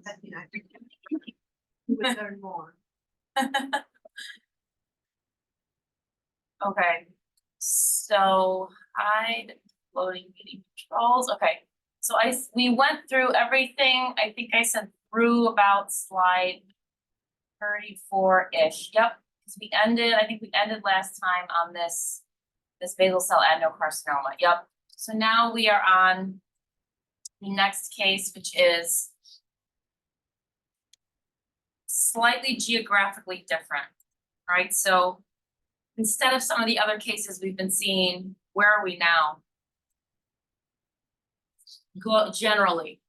that, I think we would learn more. Okay, so hide loading meeting controls, okay. So we went through everything, I think I sent through about slide 34-ish, yep. Cause I think we ended last time on this basal cell adenocarcinoma, yep. So now we are on the next case, which is slightly geographically different, right? So instead of some of the other cases we've been seeing, where are we now? Generally,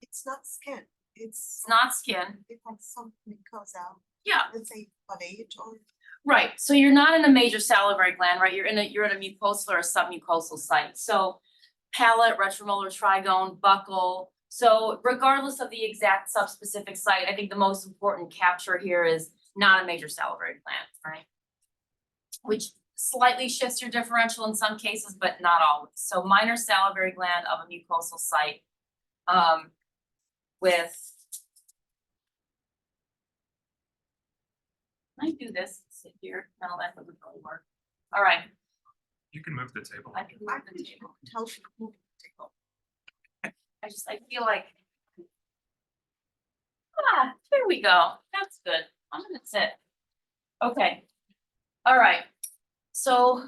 It's not skin, it's not skin. it's like something comes out, Yeah, let's say palate or right. So you're not in a major salivary gland, right? You're in a mucosal or a submucosal site. So palate, retromolar trigone, buccal. So regardless of the exact subspecific site, I think the most important capture here is not a major salivary gland, right? Which slightly shifts your differential in some cases, but not always. So minor salivary gland of a mucosal site with, can I do this, sit here? No, that doesn't really work. All right, You can move the table. I can move the table. tell you move the table. I feel like. Here we go. That's good. I'm gonna sit. Okay. All right. So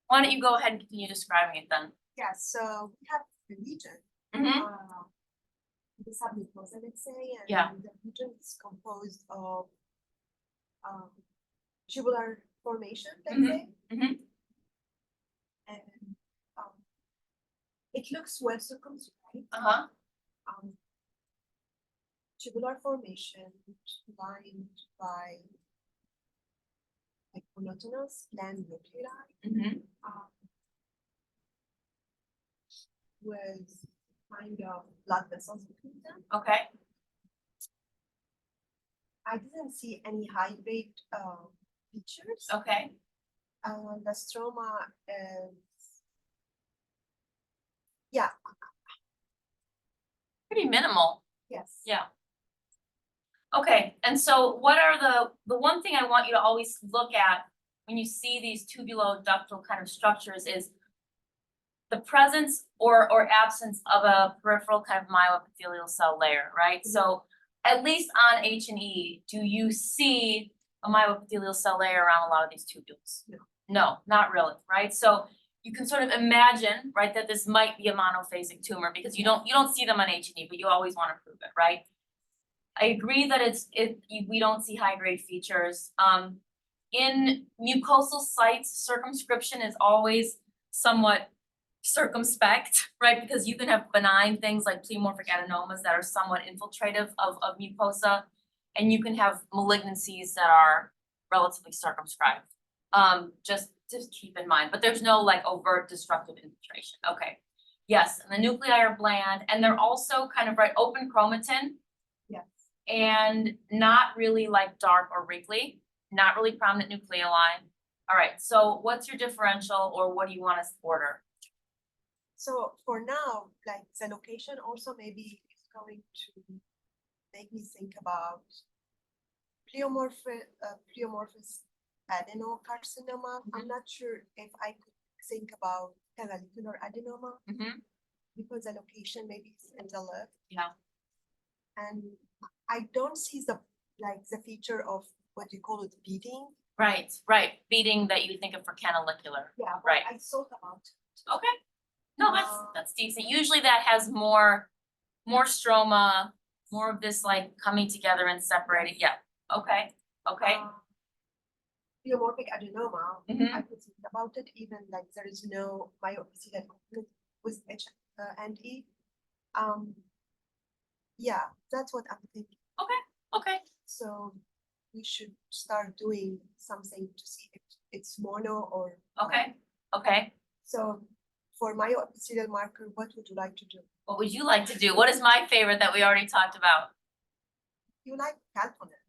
why don't you go ahead and continue describing it then? Yeah, so we have the region. Mm-hmm. The submucosa, let's say, and Yeah. the region is composed of tubular formation, let's say. Mhm. And it looks well circumscribed. Uh-huh. Tubular formation lined by like monotonous gland nuclei Mm-hmm. with kind of blood vessels between them. Okay. I didn't see any high grade features. Okay. The stroma is, yeah, Pretty minimal. yes. Yeah. Okay, and so what are the one thing I want you to always look at when you see these tubuloductal kind of structures is the presence or absence of a peripheral kind of myoepithelial cell layer, right? So at least on H&E, do you see a myoepithelial cell layer around a lot of these tubules? No. No, not really, right? So you can sort of imagine, right, that this might be a monophasic tumor because you don't see them on H&E, but you always want to prove it, right? I agree that we don't see high grade features. In mucosal sites, circumscription is always somewhat circumspect, right? Because you can have benign things like pleomorphic adenomas that are somewhat infiltrative of mucosa, and you can have malignancies that are relatively circumscribed. Just keep in mind, but there's no like overt destructive infiltration. Okay. Yes, and the nuclei are bland, and they're also kind of open chromatin. Yes. And not really like dark or wrinkly, not really prominent nucleoli. All right, so what's your differential or what do you want us to order? So for now, like the location also maybe is going to make me think about pleomorphous adenocarcinoma. I'm not sure if I could think about canalicular adenoma because the location maybe is in the left. Yeah. And I don't see the feature of what you call it beating. Right, beating that you think of for canalicular. Yeah, but right. I thought about it. Okay. No, that's decent. Usually that has more stroma, more of this like coming together and separating. Yeah. Okay. Pleomorphic adenoma, Mhm. I could think about it even like there is no myoepithelial component with H and E. Yeah, that's what I'm thinking. Okay. So we should start doing something to see if it's mono or. Okay. So for myoepithelial marker, what would you like to do? What would you like to do? What is my favorite that we already talked about? You like calponate,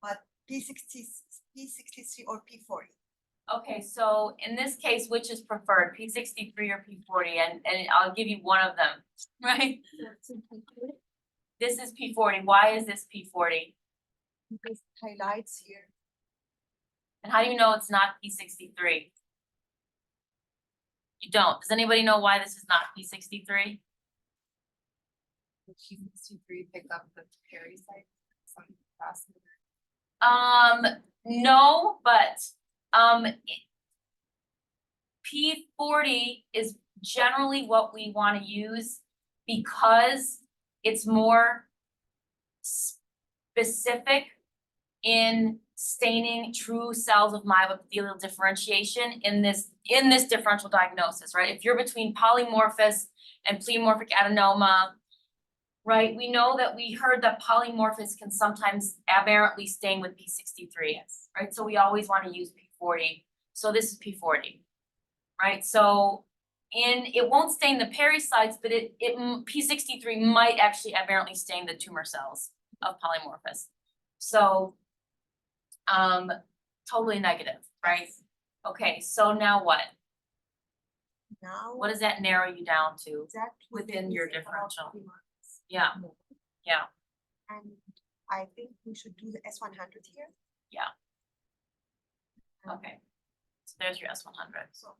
but P63 or P40. Okay, so in this case, which is preferred, P63 or P40, and I'll give you one of them, right? this is P40, why is this P40? Because it highlights here. And how do you know it's not P63? You don't. Does anybody know why this is not P63? P63 pick up the Perry site, some fascinating. No, but, P40 is generally what we wanna use because it's more specific in staining true cells of myeloepithelial differentiation in this differential diagnosis, right? If you're between polymorphous and pleomorphic adenoma, right, we know that we heard that polymorphous can sometimes aberrantly stain with P63, right? So we always want to use P40. So this is P40, right? So it won't stain the pericytes, but P63 might actually aberrantly stain the tumor cells of polymorphous. So totally negative, right? Okay, so now what? Now. What does that narrow you down to? Exactly within your about differential? 3 months. Yeah, yeah, And I think we should do the S100 here. okay. So there's your S100. So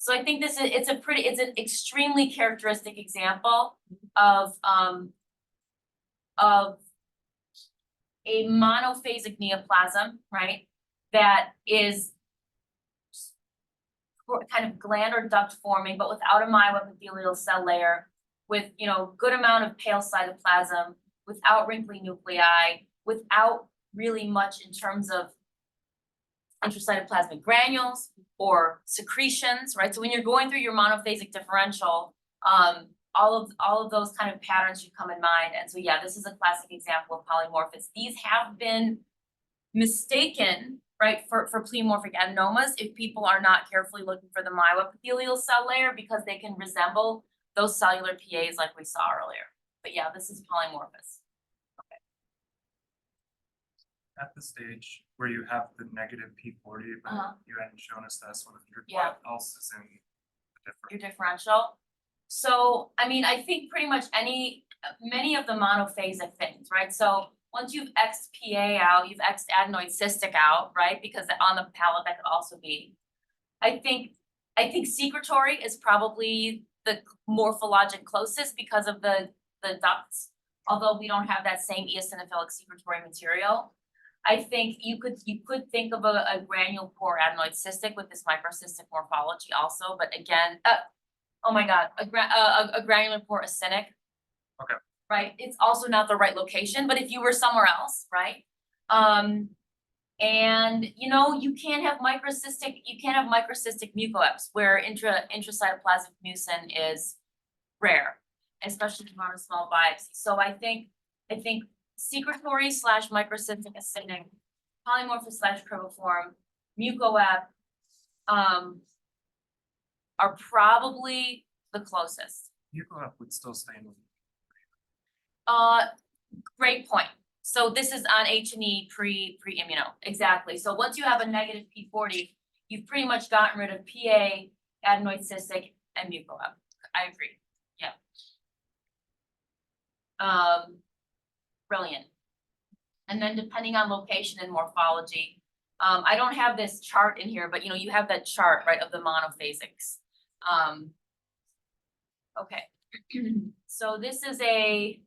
So I think it's an extremely characteristic example of a monophasic neoplasm, right? That is kind of gland or duct forming, but without a myeloepithelial cell layer, with, you know, good amount of pale cytoplasm, without wrinkly nuclei, without really much in terms of intracytoplasmic granules or secretions, right? So when you're going through your monophasic differential, all of those kind of patterns should come in mind. And so yeah, this is a classic example of polymorphous. These have been mistaken, right, for pleomorphic adenomas if people are not carefully looking for the myeloepithelial cell layer because they can resemble those cellular PAs like we saw earlier. But yeah, this is polymorphous. At the stage where you have the negative P40, but you hadn't shown us the S100, Yeah. what else is in the Your difference? differential. So, I mean, I think pretty much many of the monophasic things, right? So once you've X'd PA out, you've X'd adenoid cystic out, right? Because on the palette that could also be. I think secretory is probably the morphologic closest because of the ducts, although we don't have that same eosinophilic secretory material. I think you could think of a granule pore adenoid cystic with this microcystic morphology also, but again, oh my god, a granular pore actinic. Okay. Right, it's also not the right location, but if you were somewhere else, right? And you know, you can't have microcystic mucoeps where intracytoplasmic mucin is rare, especially on a small biopsy. So I think secretory / microcystic actinic, polymorphous / cribriform, mucoep, are probably the closest. Mucoep would still stain with. Great point. So this is on H&E pre-immuno, exactly. So once you have a negative P40, you've pretty much gotten rid of PA, adenoid cystic, and mucoep. I agree, yeah. Brilliant. And then depending on location and morphology, I don't have this chart in here, but you know, you have that chart, right, of the monophasics. Okay, so this is a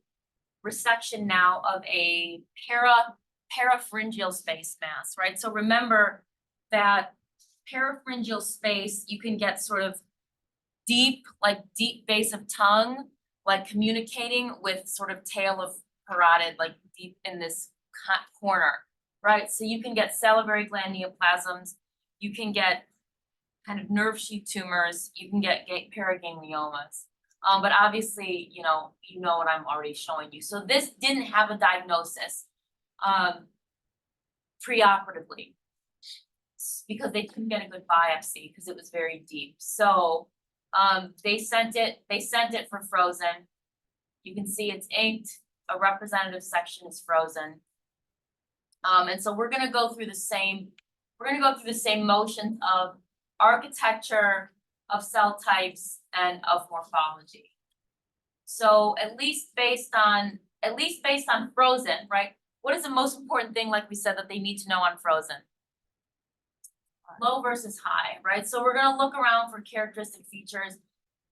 resection now of a parapharyngeal space mass, right? So remember that parapharyngeal space, you can get sort of deep base of tongue, like communicating with sort of tail of parotid, like deep in this corner, right? So you can get salivary gland neoplasms, you can get kind of nerve sheath tumors, you can get paragangliomas. But obviously, you know what I'm already showing you. So this didn't have a diagnosis preoperatively because they couldn't get a good biopsy because it was very deep. So they sent it for frozen. You can see it's inked, a representative section is frozen. And so we're gonna go through the same motions of architecture, of cell types, and of morphology. So at least based on frozen, right? What is the most important thing, like we said, that they need to know on frozen? Low versus high, right? So we're gonna look around for characteristic features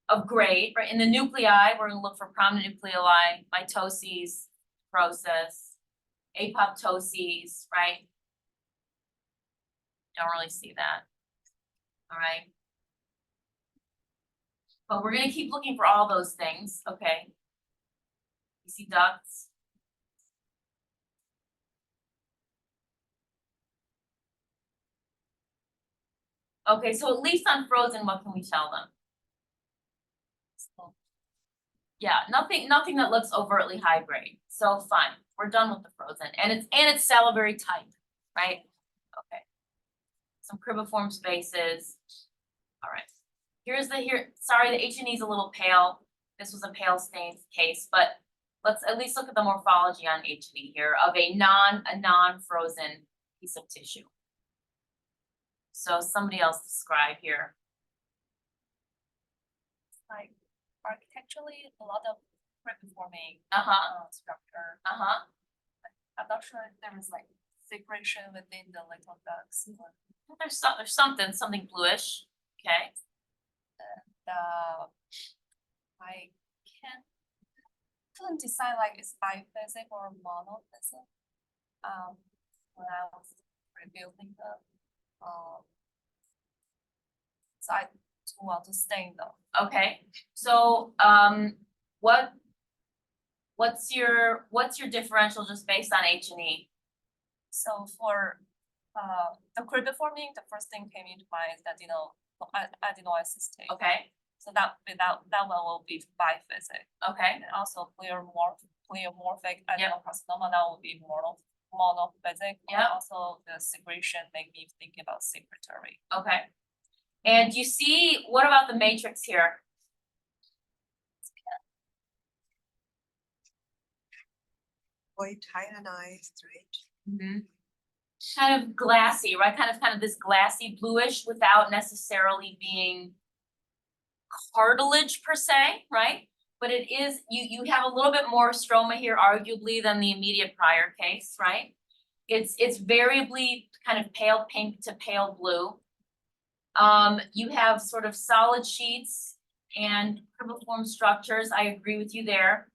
of grade, right? In the nuclei, we're gonna look for prominent nucleoli, mitoses, process, apoptoses, right? Don't really see that. All right. But we're gonna keep looking for all those things, okay? You see ducts? Okay, so at least on frozen, what can we tell them? Yeah, nothing that looks overtly high grade, so fine, we're done with the frozen, and it's salivary type, right? Okay. Some cribiform spaces. All right. Sorry, the H&E is a little pale. This was a pale stain case, but let's at least look at the morphology on H&E here of a non-frozen piece of tissue. So somebody else describe here. Like architecturally, a lot of cribiforming structure. I'm not sure if there was like separation within the little ducts. There's something bluish, okay? I couldn't decide like it's biphasic or monophasic. When I was rebuilding the so I do want to stain them. Okay, so what's your differential just based on H&E? So for the cribiforming, the first thing came into mind is that adenoacetate. Okay, So that one will be biphasic. okay, And also pleomorphic adenocarcinoma, that will be monophasic. Yeah. And also the secretion make me think about secretory. okay. And you see, what about the matrix here? Quite hyalinized, right? Mm-hmm. Kind of glassy, right? Kind of this glassy bluish without necessarily being cartilage per se, right? But it is, you have a little bit more stroma here arguably than the immediate prior case, right? It's variably kind of pale pink to pale blue. You have sort of solid sheets and cribiform structures. I agree with you there.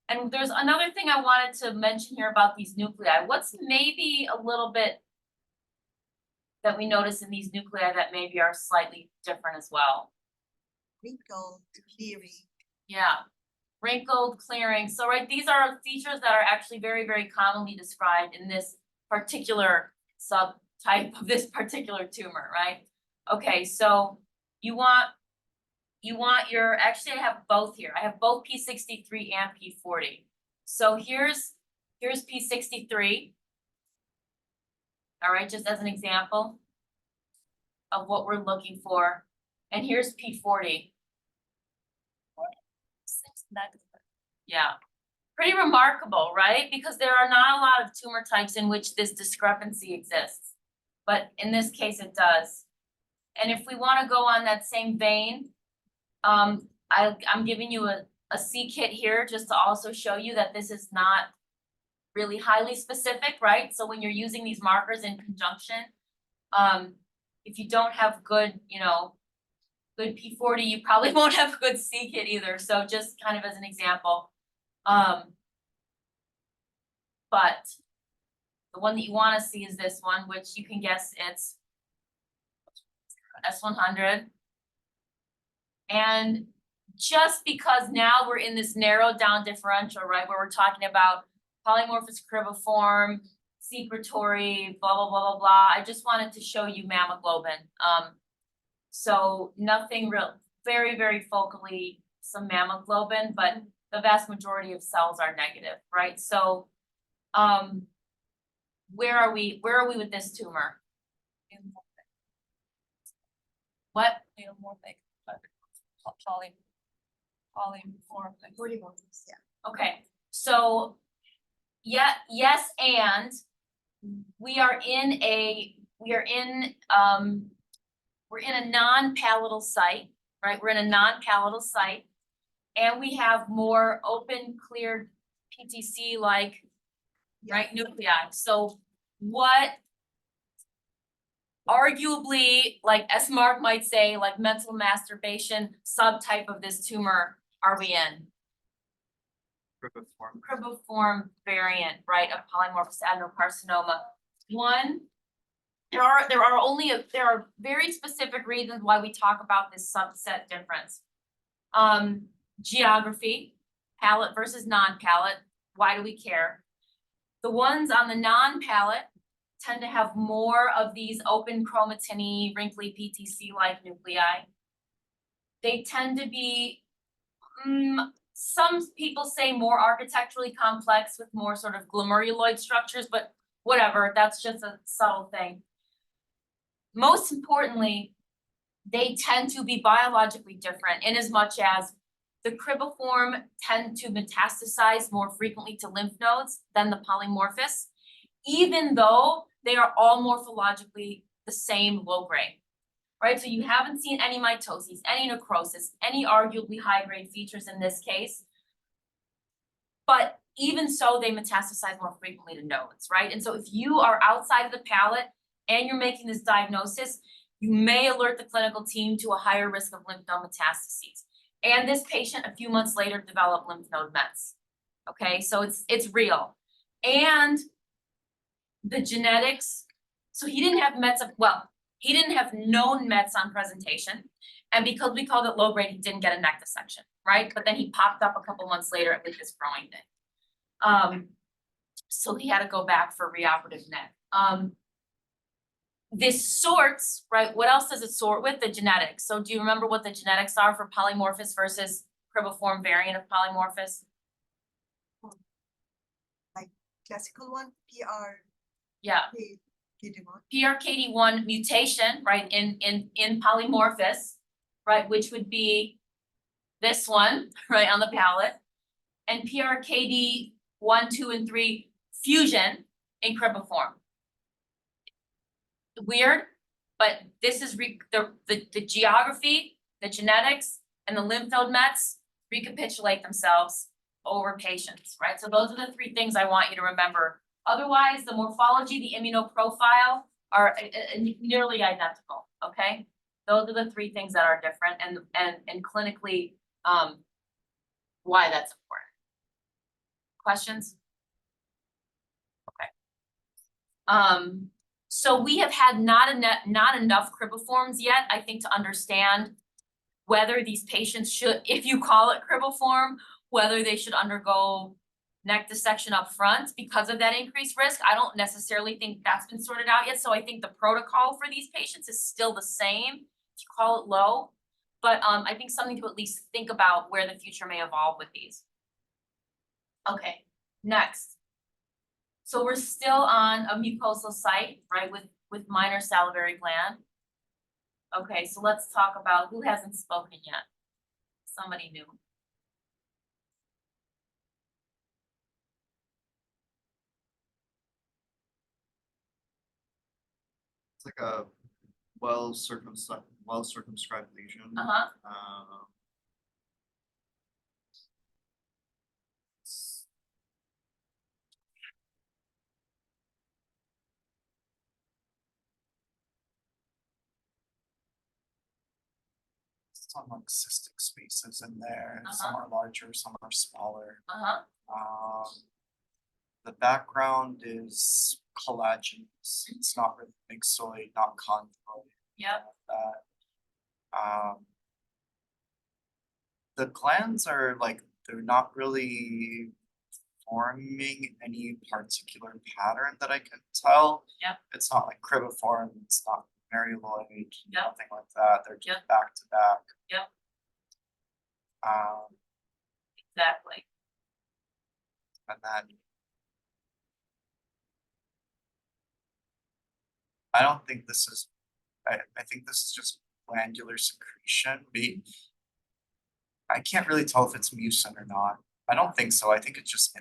And there's another thing I wanted to mention here about these nuclei. What's maybe a little bit that we notice in these nuclei that maybe are slightly different as well? Wrinkled, clearing. Yeah, wrinkled, clearing. So right, these are features that are actually very, very commonly described in this particular subtype of this particular tumor, right? Okay, so you want actually I have both here. I have both P63 and P40. So here's P63. All right, just as an example of what we're looking for. And here's P40. Yeah, pretty remarkable, right? Because there are not a lot of tumor types in which this discrepancy exists, but in this case it does. And if we want to go on that same vein, I'm giving you a C-kit here just to also show you that this is not really highly specific, right? So when you're using these markers in conjunction, if you don't have good, good P40, you probably won't have a good C-kit either. So just kind of as an example. But the one that you want to see is this one, which you can guess it's S100. And just because now we're in this narrowed down differential, right, where we're talking about polymorphous cribiform, secretory, blah, blah, blah, blah, blah, I just wanted to show you mammoglobin. So nothing real, very, very focally some mammoglobin, but the vast majority of cells are negative, right? So where are we with this tumor? What? Pleomorphic, polymorphic. Polymorphs, yeah. Okay, so yeah, yes, and we are in a non-palatal site, right? We're in a non-palatal site, and we have more open, cleared PTC like, right, Yes. nuclei. So what arguably, like as Mark might say, like mental masturbation subtype of this tumor are we in? Cribiform. Cribiform variant, right, of polymorphous adenocarcinoma. One, there are very specific reasons why we talk about this subset difference. Geography, palate versus non-palate, why do we care? The ones on the non-palate tend to have more of these open chromatin-y, wrinkly PTC-like nuclei. They tend to be, some people say more architecturally complex with more sort of glomeruloid structures, but whatever, that's just a subtle thing. Most importantly, they tend to be biologically different in as much as the cribiform tend to metastasize more frequently to lymph nodes than the polymorphous, even though they are all morphologically the same low grade, right? So you haven't seen any mitoses, any necrosis, any arguably high grade features in this case. But even so, they metastasize more frequently to nodes, right? And so if you are outside of the palate and you're making this diagnosis, you may alert the clinical team to a higher risk of lymph node metastases. And this patient a few months later developed lymph node mets. Okay, so it's real. And the genetics, so he didn't have mets he didn't have known mets on presentation. And because we called it low grade, he didn't get a neck dissection, right? But then he popped up a couple months later with this growing thing. So he had to go back for reoperative neck. This sorts, right? What else does it sort with? The genetics. So do you remember what the genetics are for polymorphous versus cribiform variant of polymorphous? Like classical one, PR. Yeah. KD1. PRKD1 mutation, right, in polymorphous, right, which would be this one, right, on the palate, and PRKD1, 2, and 3 fusion in cribiform. Weird, but this is the geography, the genetics, and the lymph node mets recapitulate themselves over patients, right? So those are the three things I want you to remember. Otherwise, the morphology, the immunoprofile are nearly identical, okay? Those are the three things that are different and clinically, why that's important. Questions? Okay. So we have had not enough cribiforms yet, I think, to understand whether these patients should, if you call it cribiform, whether they should undergo neck dissection up front because of that increased risk. I don't necessarily think that's been sorted out yet. So I think the protocol for these patients is still the same if you call it low. But I think something to at least think about where the future may evolve with these. Okay, next. So we're still on a mucosal site, right, with minor salivary gland. Okay, so let's talk about who hasn't spoken yet. Somebody new. It's like a well circumscribed lesion. Some like cystic spaces in there, some are larger, some are smaller. The background is collagenous, it's not really myxoid, not chondroid. Yep. The glands are like, they're not really forming any particular pattern that I can tell. Yep. It's not like cribiform, it's not marioid, Yep. nothing like that, they're just Yep. back to back. Yep. Um, Exactly. and then I don't think this is, I think this is just glandular secretion. I can't really tell if it's mucin or not. I don't think so. I think it's just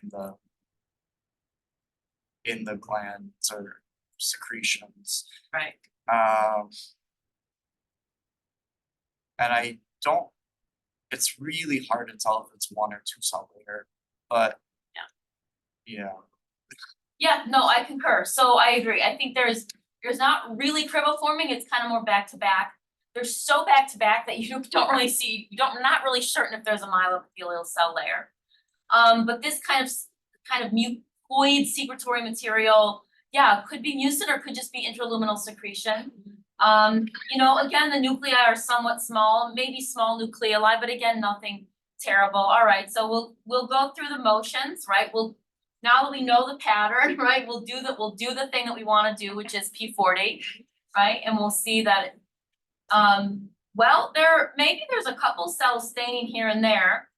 in the glands or secretions. Right. And I don't it's really hard to tell if it's one or two cell layer, but. Yeah. Yeah, no, I concur, so I agree, I think there's not really criboforming, it's kind of more back to back. They're so back to back that you don't really see, not really certain if there's a myeloepithelial cell layer. But this kind of mucoid secretory material, yeah, could be mucin or could just be intraluminal secretion. Again, the nuclei are somewhat small, maybe small nucleoli, but again, nothing terrible. Alright, so we'll go through the motions, right? Now that we know the pattern, right, we'll do the thing that we wanna do, which is P40, right? And we'll see that, well, there's a couple cells staining here and there,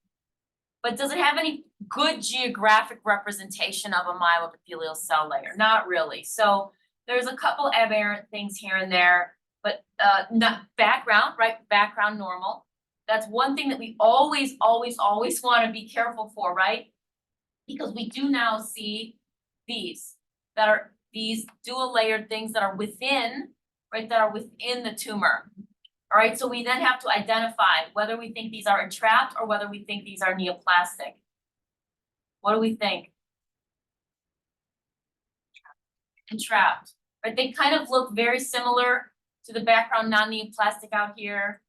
but does it have any good geographic representation of a myeloepithelial cell layer? Not really. So there's a couple aberrant things here and there, but not background, right? Background normal. That's one thing that we always wanna be careful for, right? Because we do now see these dual layered things that are within, right, that are within the tumor. Alright, so we then have to identify whether we think these are entrapped or whether we think these are neoplastic. What do we think? Entrapped, right? They kind of look very similar to the background non-neoplastic out here.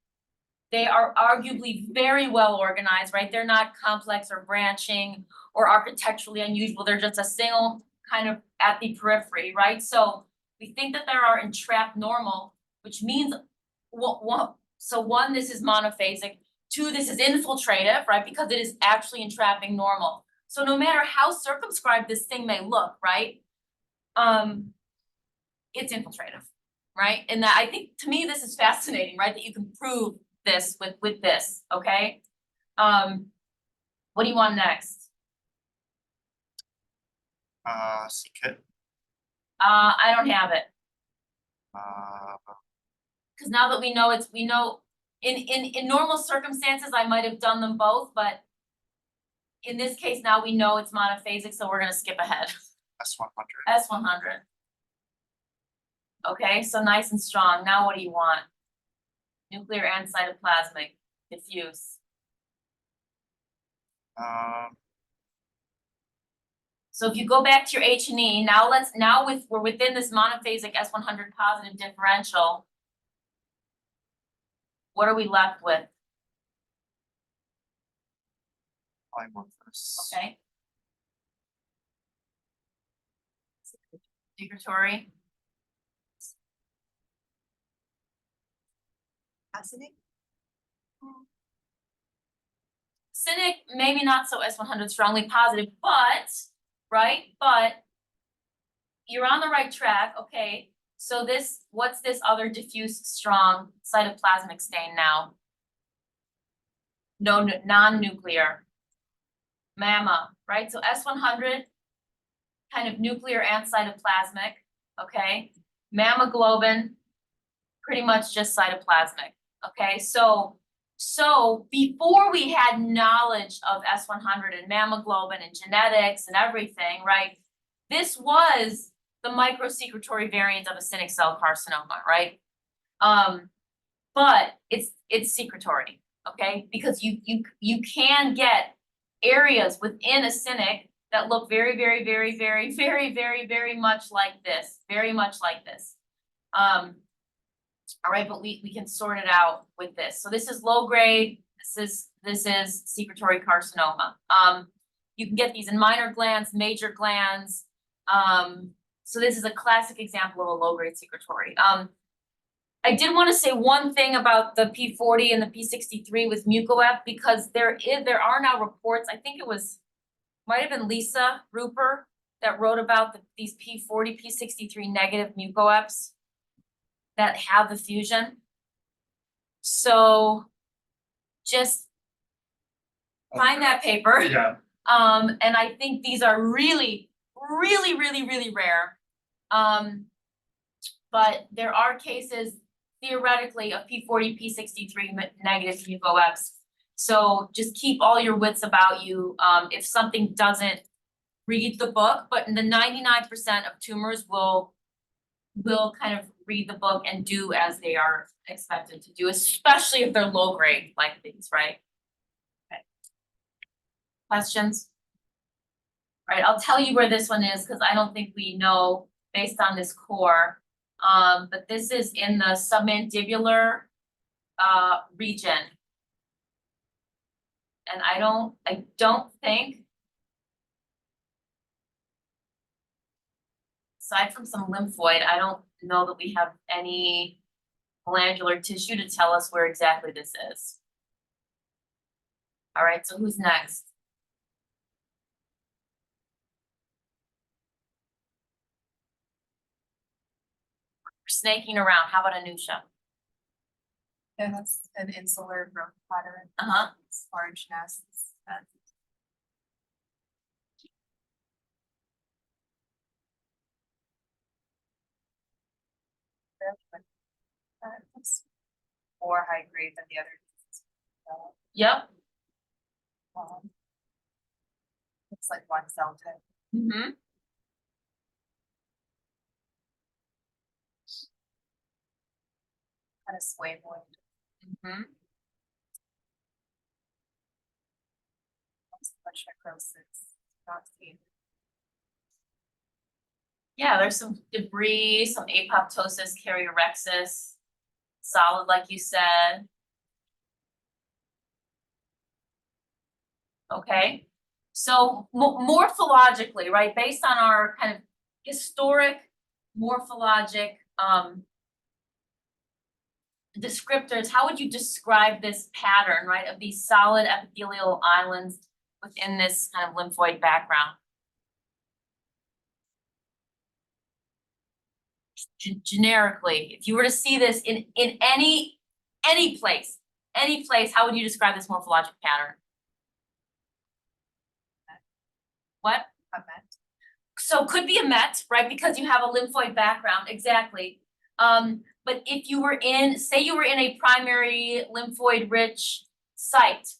They are arguably very well organized, right? They're not complex or branching or architecturally unusual. They're just a single kind of at the periphery, right? So we think that there are entrapped normal, which means one, this is monophasic. Two, this is infiltrative, right? Because it is actually entrapping normal. So no matter how circumscribed this thing may look, right? It's infiltrative, right? And that, I think, to me, this is fascinating, right? That you can prove this with this, okay? What do you want next? C-kit, I don't have it, uh, cause now that we know in normal circumstances, I might have done them both, but in this case, now we know it's monophasic, so we're gonna skip ahead. S100. S100. Okay, so nice and strong, now what do you want? Nuclear and cytoplasmic, diffuse. So if you go back to your H&E, we're within this monophasic S100 positive differential. What are we left with? Polymorphous. Okay. Secretory, Acidic? cynic, maybe not so S100 strongly positive, but you're on the right track, okay. So what's this other diffuse strong cytoplasmic stain now? No, non-nuclear. MAMA, right? So S100, kind of nuclear and cytoplasmic, okay? MAMA globin, pretty much just cytoplasmic, okay? So before we had knowledge of S100 and mamma globin and genetics and everything, right? This was the microsecretory variant of a cynic cell carcinoma, right? But it's secretory, okay? Because you can get areas within a cynic that look very much like this, very much like this. All right, but we can sort it out with this. So this is low grade, this is secretory carcinoma. You can get these in minor glands, major glands. So this is a classic example of a low grade secretory. I did want to say one thing about the P40 and the P63 with mucoep, because there are now reports, I think it might have been Lisa Rupert that wrote about these P40, P63 negative mucoeps that have the fusion. So just find that paper. Yeah. And I think these are really rare. But there are cases theoretically of P40, P63 negative mucoeps. So just keep all your wits about you, if something doesn't read the book, but in the 99% of tumors will kind of read the book and do as they are expected to do, especially if they're low grade like these, right? Questions? Alright, I'll tell you where this one is, cause I don't think we know based on this core. But this is in the submandibular region. And I don't think. Aside from some lymphoid, I don't know that we have any glandular tissue to tell us where exactly this is. Alright, so who's next? We're snaking around, how about Anusha? And that's an insular growth pattern. It's large nests and it's more high grade than the other. Yep. It's like one cell type. Mm-hmm. Kind of sway more. Mm-hmm. Much necrosis, not seen. Yeah, there's some debris, some apoptosis, karyarexis, solid like you said. Okay, so morphologically, right, based on our kind of historic morphologic descriptors, how would you describe this pattern, right, of these solid epithelial islands within this kind of lymphoid background? Generically, if you were to see this in any place, how would you describe this morphologic pattern? What? A met. So could be a met, right, because you have a lymphoid background, exactly. But if you were in, say you were in a primary lymphoid rich site,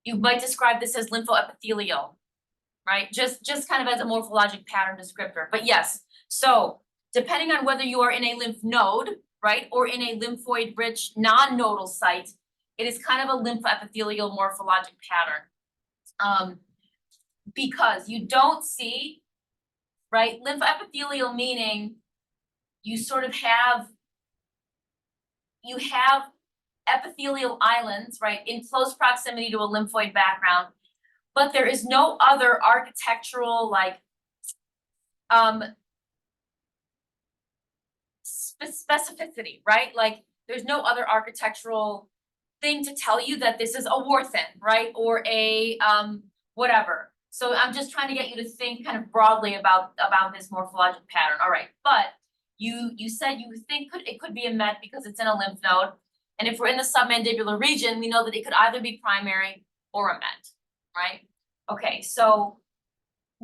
you might describe this as lymphoepithelial, right? Just kind of as a morphologic pattern descriptor, but yes. So depending on whether you are in a lymph node, right, or in a lymphoid rich non-nodal site, it is kind of a lymphoepithelial morphologic pattern. Because you don't see, right, lymphoepithelial meaning you sort of have, you have epithelial islands, right, in close proximity to a lymphoid background, but there is no other architectural like specificity, right? Like there's no other architectural thing to tell you that this is a Warthin, right? Or a whatever. So I'm just trying to get you to think kind of broadly about this morphologic pattern. All right, but you said you think it could be a met because it's in a lymph node. And if we're in the submandibular region, we know that it could either be primary or a met, right? Okay, so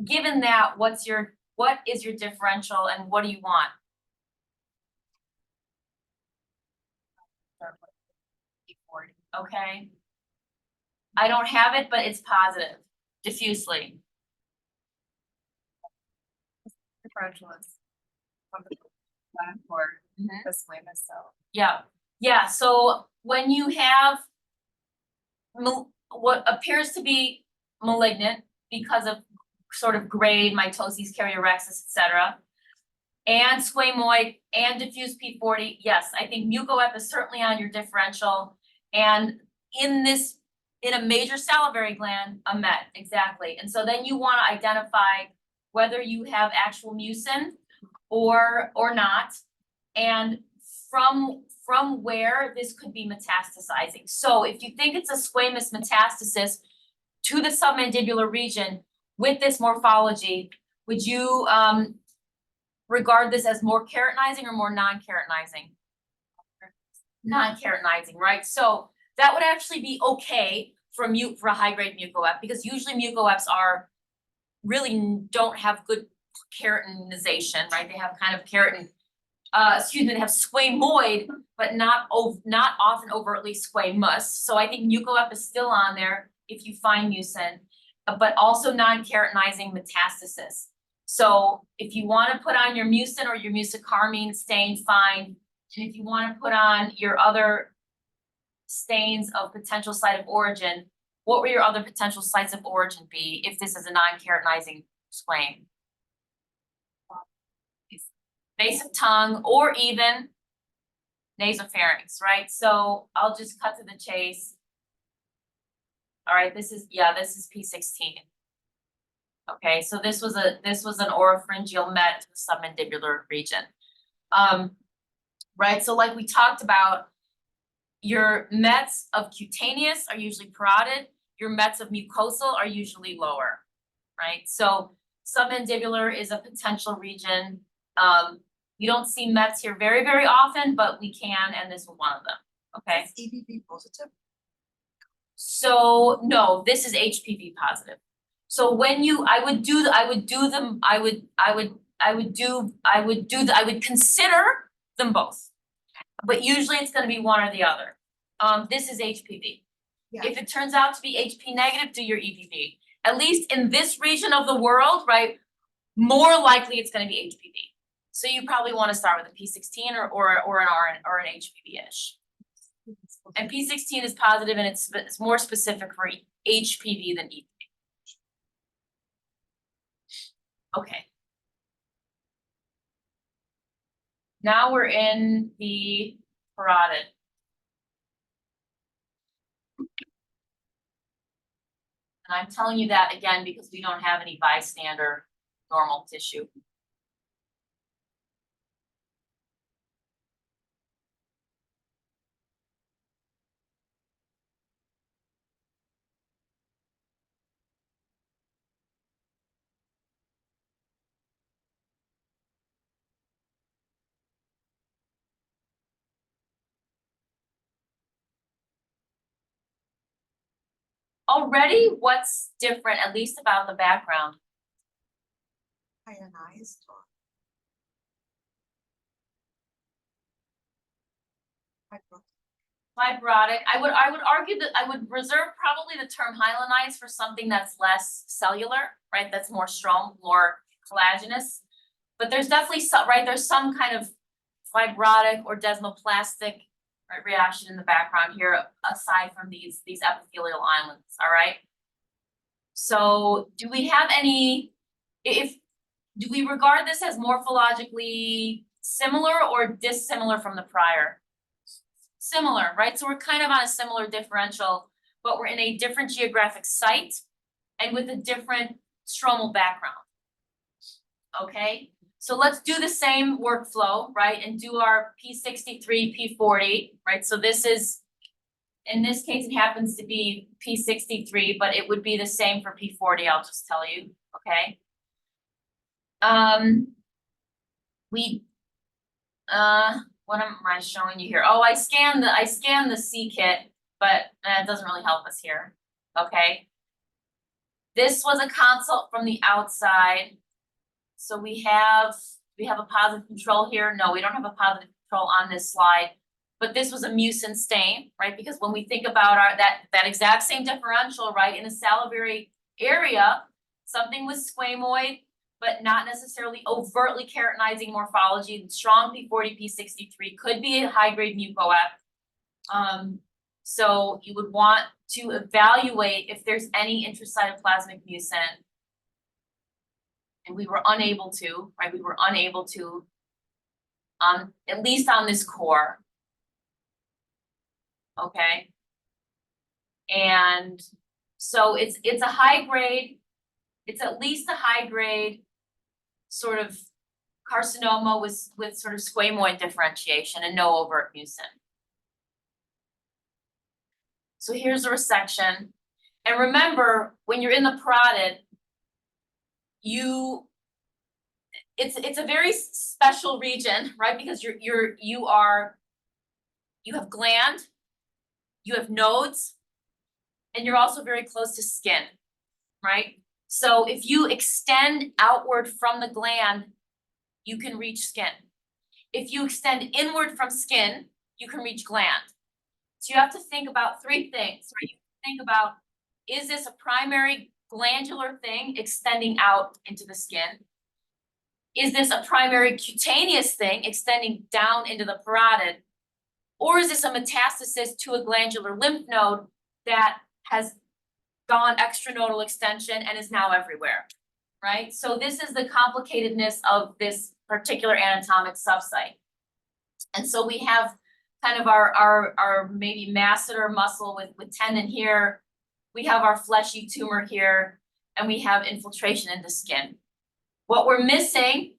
given that, what is your differential and what do you want? Okay. I don't have it, but it's positive, diffusely. Differential is from the left or the squamous cell. Yeah, so when you have what appears to be malignant because of sort of grade, mitoses, karyarexis, etc., and squamoid and diffuse P40, yes, I think mucoep is certainly on your differential. And in a major salivary gland, a met, exactly. And so then you want to identify whether you have actual mucin or not, and from where this could be metastasizing. So if you think it's a squamous metastasis to the submandibular region with this morphology, would you regard this as more keratinizing or more non-keratinizing? Non-keratinizing, right? So that would actually be okay for a high-grade mucoep, because usually mucoeps really don't have good keratinization, right? They have kind of keratin, they have squamoid, but not often overtly squamous. So I think mucoep is still on there if you find mucin, but also non-keratinizing metastasis. So if you want to put on your mucin or your mucicarmine stain, fine. And if you want to put on your other stains of potential site of origin, what would your other potential sites of origin be if this is a non-keratinizing squame? Base of tongue or even nasopharynx, right? So I'll just cut to the chase. All right, this is P16. Okay, so this was an oropharyngeal met to the submandibular region. Right, so like we talked about, your mets of cutaneous are usually parotid, your mets of mucosal are usually lower, right? So submandibular is a potential region. You don't see mets here very, very often, but we can, and this is one of them, okay? Is EBV positive? So no, this is HPV positive. So when I would consider them both. But usually it's gonna be one or the other. This is HPV. Yeah. If it turns out to be HP negative, do your EBV. At least in this region of the world, right, more likely it's gonna be HPV. So you probably wanna start with a P16 or an RN or an HPV-ish. And P16 is positive and it's more specific for HPV than EBV. Okay. Now we're in the parotid. And I'm telling you that again because we don't have any bystander normal tissue. Already, what's different, at least about the background? Ionized or? Fibrotic, I would argue that I would reserve probably the term hyalinized for something that's less cellular, right? That's more strong, more collagenous. But there's definitely some, right, there's some kind of fibrotic or desmoplastic, right, reaction in the background here, aside from these epithelial islands, all right? So do we have any, do we regard this as morphologically similar or dissimilar from the prior? Similar, right? So we're kind of on a similar differential, but we're in a different geographic site and with a different stromal background. Okay, so let's do the same workflow, right? And do our P63, P40, right? So this is, in this case, it happens to be P63, but it would be the same for P40, I'll just tell you, okay? What am I showing you here? Oh, I scanned the C kit, but it doesn't really help us here, okay? This was a consult from the outside. So we have a positive control here. No, we don't have a positive control on this slide, but this was a mucin stain, right? Because when we think about that exact same differential, right, in the salivary area, something was squamoid, but not necessarily overtly keratinizing morphology. Strong P40, P63 could be a high-grade mucoep. So you would want to evaluate if there's any intracytoplasmic mucin. And we were unable to, right? We were unable to, at least on this core. Okay. And so it's a high grade, it's at least a high grade sort of carcinoma with sort of squamoid differentiation and no overt mucin. So here's a resection. And remember, when you're in the parotid, it's a very special region, right? Because you have gland, you have nodes, and you're also very close to skin, right? So if you extend outward from the gland, you can reach skin. If you extend inward from skin, you can reach gland. So you have to think about three things, right? You think about, is this a primary glandular thing extending out into the skin? Is this a primary cutaneous thing extending down into the parotid? Or is this a metastasis to a glandular lymph node that has gone extranodal extension and is now everywhere, right? So this is the complicatedness of this particular anatomic subsite. And so we have kind of our maybe masseter muscle with tendon here. We have our fleshy tumor here, and we have infiltration into skin. What we're missing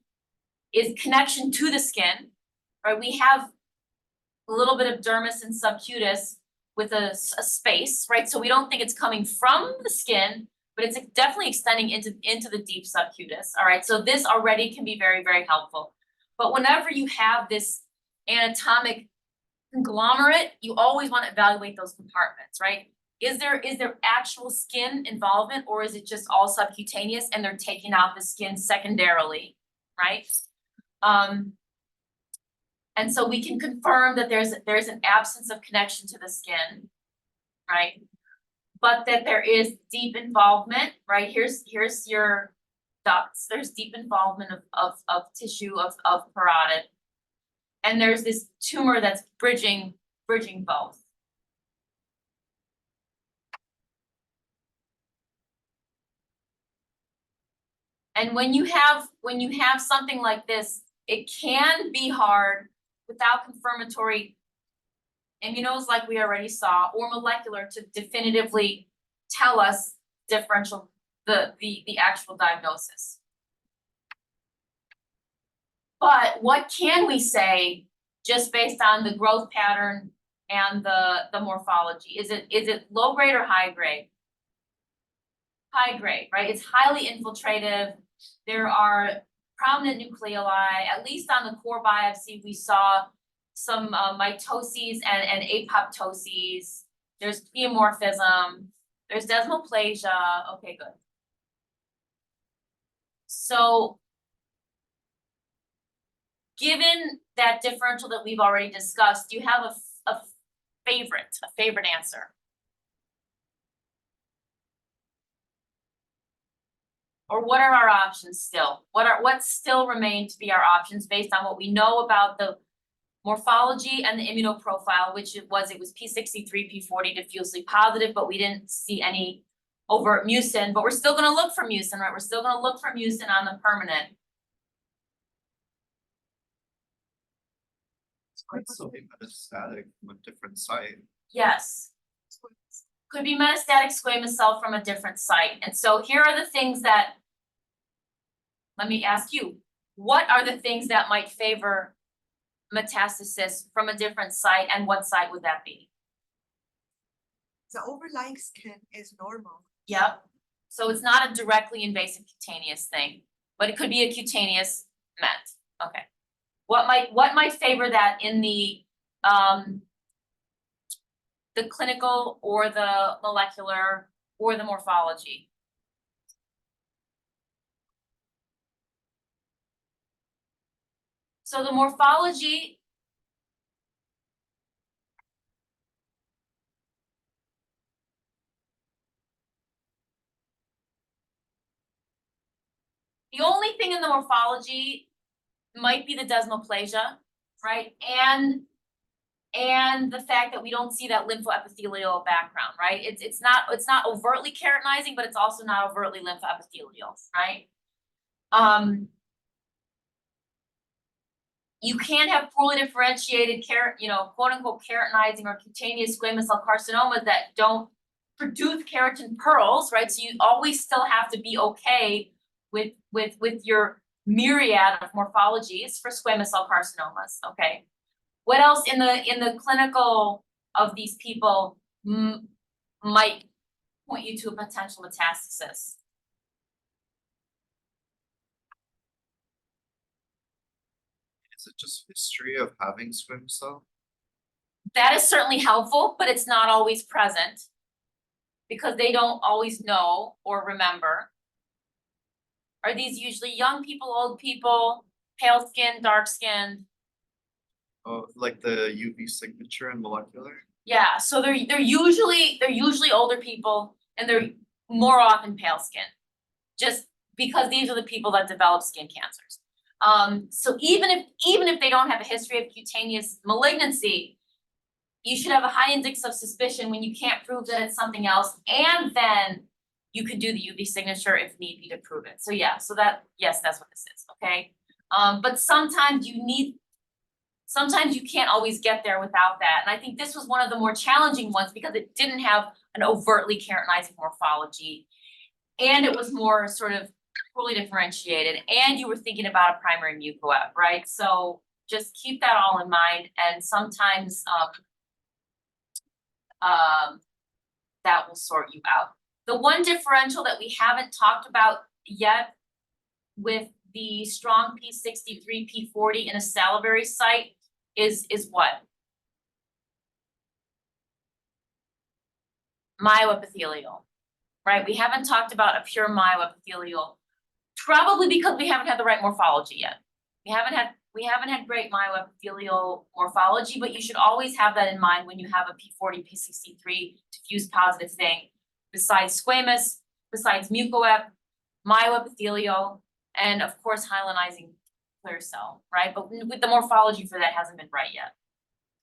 is connection to the skin, right? We have a little bit of dermis and subcutis with a space, right? So we don't think it's coming from the skin, but it's definitely extending into the deep subcutis, all right? So this already can be very, very helpful. But whenever you have this anatomic conglomerate, you always want to evaluate those compartments, right? Is there actual skin involvement, or is it just all subcutaneous and they're taking out the skin secondarily, right? And so we can confirm that there's an absence of connection to the skin, right? But that there is deep involvement, right? Here's your ducts. There's deep involvement of tissue of parotid. And there's this tumor that's bridging both. And when you have something like this, it can be hard without confirmatory immunos like we already saw, or molecular to definitively tell us differential the actual diagnosis. But what can we say just based on the growth pattern and the morphology? Is it low grade or high grade? High grade, right? It's highly infiltrative. There are prominent nucleoli. At least on the core biopsy, we saw some mitoses and apoptoses. There's pleomorphism. There's desmoplasia. Okay, good. So given that differential that we've already discussed, do you have a favorite answer? Or what are our options still? What still remain to be our options based on what we know about the morphology and the immunoprofile, which it was P63, P40 diffusely positive, but we didn't see any overt mucin, but we're still gonna look for mucin, right? We're still gonna look for mucin on the permanent. Might still be metastatic from a different site. Yes. Could be metastatic squamous cell from a different site. And so here are the things that, let me ask you, what are the things that might favor metastasis from a different site, and what site would that be? The overlying skin is normal. Yep. So it's not a directly invasive cutaneous thing, but it could be a cutaneous met. Okay. What might favor that in the clinical or the molecular or the morphology? So the morphology, the only thing in the morphology might be the desmoplasia, right? And the fact that we don't see that lymphoepithelial background, right? It's not overtly keratinizing, but it's also not overtly lymphoepithelial, right? You can have poorly differentiated quote unquote keratinizing or cutaneous squamous cell carcinomas that don't produce keratin pearls, right? So you always still have to be okay with your myriad of morphologies for squamous cell carcinomas, okay? What else in the clinical of these people might point you to a potential metastasis? Is it just history of having squamous cell? That is certainly helpful, but it's not always present because they don't always know or remember. Are these usually young people, old people, pale skin, dark skinned? Oh, like the UV signature and molecular? Yeah, so they're usually older people, and they're more often pale skin, just because these are the people that develop skin cancers. So even if they don't have a history of cutaneous malignancy, you should have a high index of suspicion when you can't prove that it's something else, and then you could do the UV signature if need be to prove it. So yeah, so that, yes, that's what this is, okay? But sometimes you can't always get there without that, and I think this was one of the more challenging ones because it didn't have an overtly keratinizing morphology. And it was more sort of poorly differentiated, and you were thinking about a primary mucoep, right? So just keep that all in mind, and sometimes that will sort you out. The one differential that we haven't talked about yet with the strong P63, P40 in a salivary site is what? Myoepithelial, right? We haven't talked about a pure myoepithelial, probably because we haven't had the right morphology yet. We haven't had great myoepithelial morphology, but you should always have that in mind when you have a P40, P63 diffuse positive thing. Besides squamous, besides mucoep, myoepithelial, and of course hyalinizing clear cell, right? But with the morphology for that hasn't been right yet.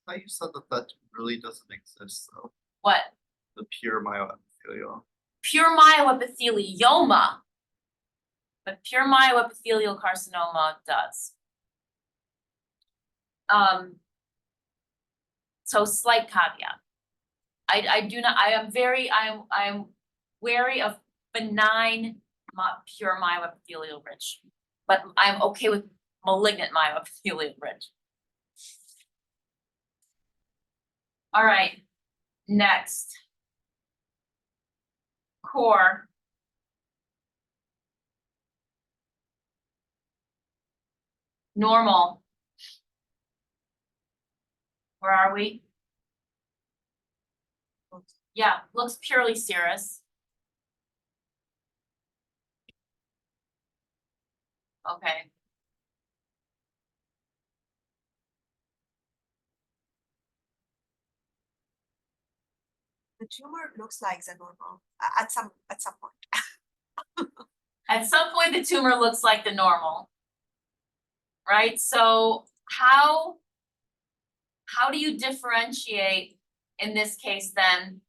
I thought you said that really doesn't exist though, What? the pure myoepithelial. Pure myoepithelioma, but pure myoepithelial carcinoma does. So slight caveat. I am wary of benign pure myoepithelial rich, but I'm okay with malignant myoepithelial rich. All right, next. Core. Normal. Where are we? Yeah, looks purely serous. Okay. The tumor looks like the normal at some point. At some point, the tumor looks like the normal. Right, so how do you differentiate in this case then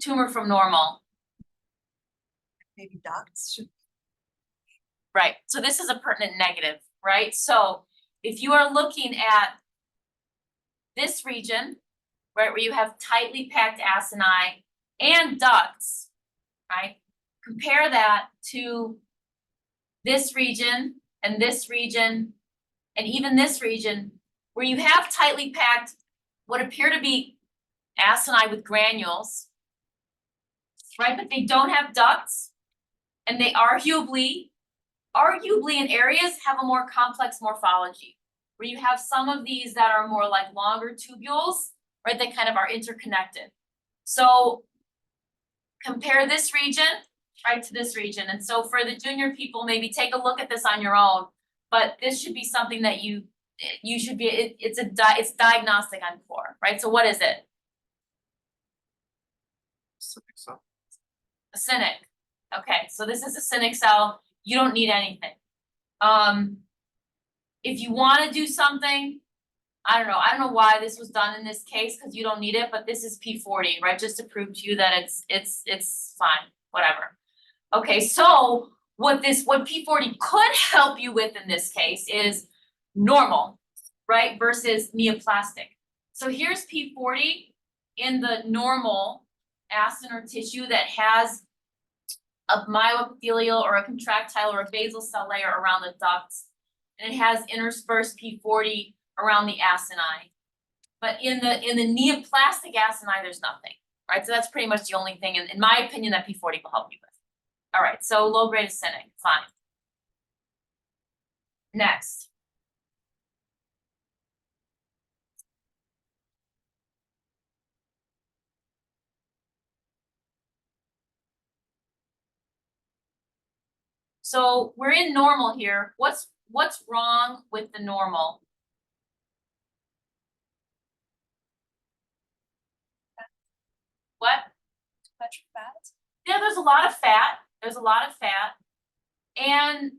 tumor from normal? Maybe ducts should. Right, so this is a pertinent negative, right? So if you are looking at this region, right, where you have tightly packed acini and ducts, right? Compare that to this region and this region and even this region where you have tightly packed what appear to be acini with granules, right? But they don't have ducts, and they arguably in areas have a more complex morphology, where you have some of these that are more like longer tubules, right? That kind of are interconnected. So compare this region, right, to this region. And so for the junior people, maybe take a look at this on your own, but this should be something that you should be, it's diagnostic on core, right? So what is it? Civic cell. A cynic. Okay, so this is a cynic cell. You don't need anything. If you want to do something, I don't know why this was done in this case because you don't need it, but this is P40, right? Just to prove to you that it's fine, whatever. Okay, so what P40 could help you with in this case is normal, right? Versus neoplastic. So here's P40 in the normal acinar tissue that has a myoepithelial or a contractile or a basal cell layer around the ducts, and it has interspersed P40 around the acini. But in the neoplastic acini, there's nothing, right? So that's pretty much the only thing, in my opinion, that P40 will help you with. All right, so low grade cynic, fine. Next. So we're in normal here. What's wrong with the normal? What? Too much fat. Yeah, there's a lot of fat. There's a lot of fat. And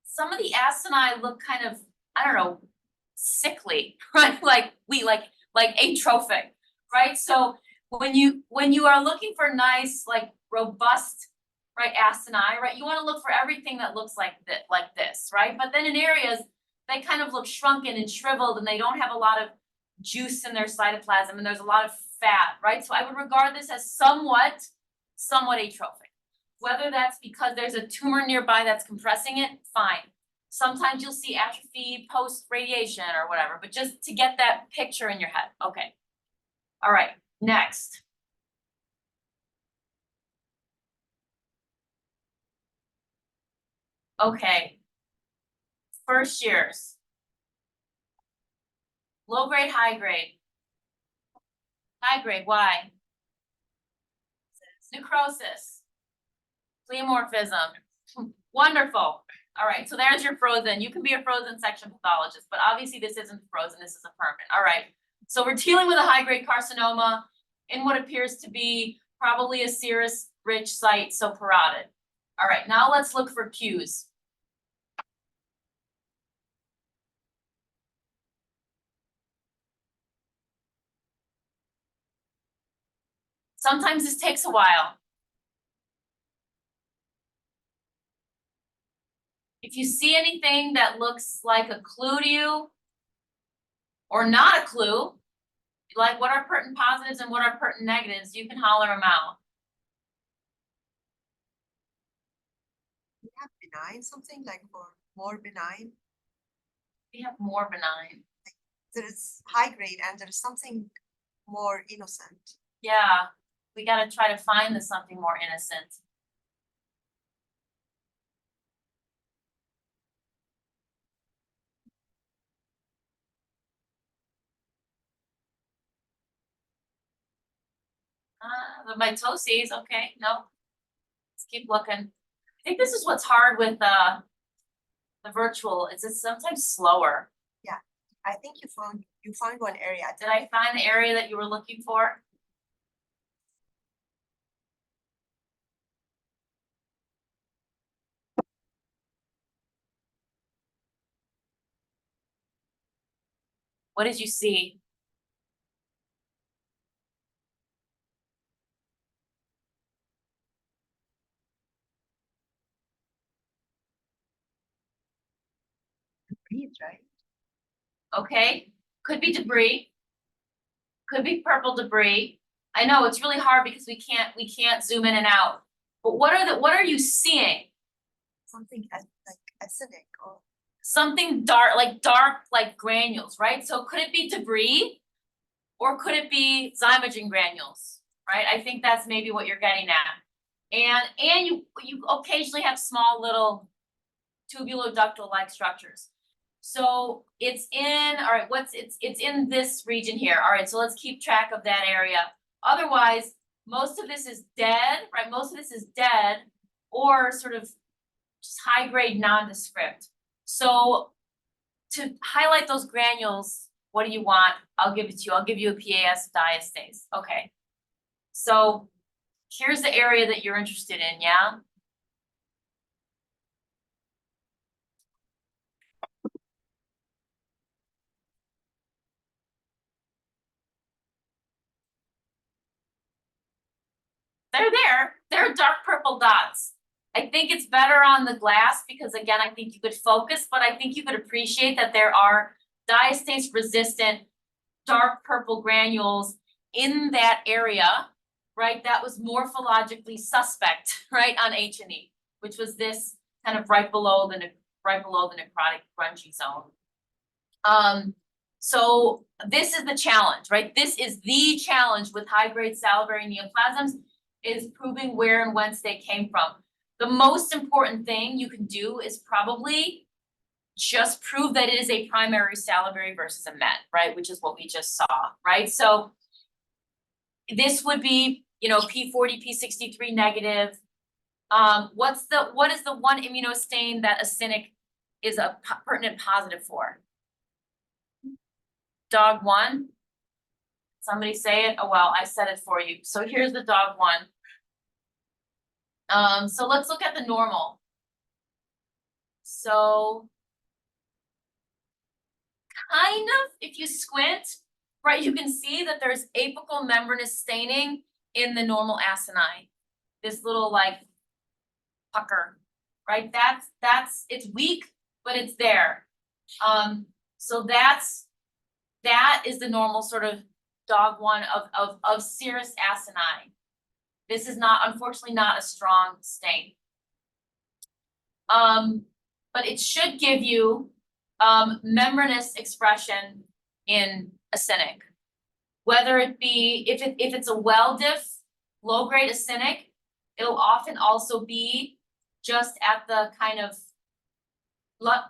some of the acini look kind of, I don't know, sickly, right? Like like atrophic, right? So when you are looking for nice, like robust, right, acini, right, you wanna look for everything that looks like this, right? But then in areas that kind of look shrunken and shriveled and they don't have a lot of juice in their cytoplasm and there's a lot of fat, right? So I would regard this as somewhat atrophic. Whether that's because there's a tumor nearby that's compressing it, fine. Sometimes you'll see atrophy post-radiation or whatever, but just to get that picture in your head, okay. All right, next. Okay. First years. Low grade, high grade. High grade, why? Necrosis. Pleomorphism. Wonderful. All right, so there's your frozen. You can be a frozen section pathologist, but obviously this isn't frozen, this is a permanent. All right, so we're dealing with a high-grade carcinoma in what appears to be probably a serous-rich site, so parotid. All right, now let's look for cues. Sometimes this takes a while. If you see anything that looks like a clue to you, or not a clue, like what are pertinent positives and what are pertinent negatives, you can holler them out. We have benign, something like for more benign. We have more benign. There is high grade and there is something more innocent. Yeah, we gotta try to find the something more innocent. The mitoses, okay, no. Let's keep looking. I think this is what's hard with the virtual, is it's sometimes slower. I think you found one area. Did I find the area that you were looking for? What did you see? Breathe, right? Okay, could be debris. Could be purple debris. I know it's really hard because we can't zoom in and out. But what are you seeing? Something like acidic or Something dark like granules, right? So could it be debris? Or could it be zymogen granules, right? I think that's maybe what you're getting at. And you occasionally have small little tubuloductal-like structures. So it's in, all right, it's in this region here. All right, so let's keep track of that area. Otherwise, most of this is dead, right? Most of this is dead or sort of just high-grade nondescript. So to highlight those granules, what do you want? I'll give it to you. I'll give you a PAS diastase. Okay. So here's the area that you're interested in, yeah? They're there. They're dark purple dots. I think it's better on the glass because again, I think you could focus, but I think you could appreciate that there are diastase resistant dark purple granules in that area, right? That was morphologically suspect, right, on H&E, which was this kind of right below the necrotic grungy zone. So this is the challenge, right? This is the challenge with high-grade salivary neoplasms is proving where and whence they came from. The most important thing you can do is probably just prove that it is a primary salivary versus a met, right? Which is what we just saw, right? So this would be, you know, P40, P63 negative. What is the one immunostain that acidic is a pertinent positive for? Dog 1. Somebody say it. Oh, well, I said it for you. So here's the dog 1. So let's look at the normal. So kind of, if you squint, right, you can see that there's apical membranous staining in the normal acini. This little like pucker, right? That's, it's weak, but it's there. So that is the normal sort of dog one of serous acini. This is not, unfortunately, not a strong stain. But it should give you membranous expression in acidic. Whether it be, if it's a well-diff, low-grade acidic, it'll often also be just at the kind of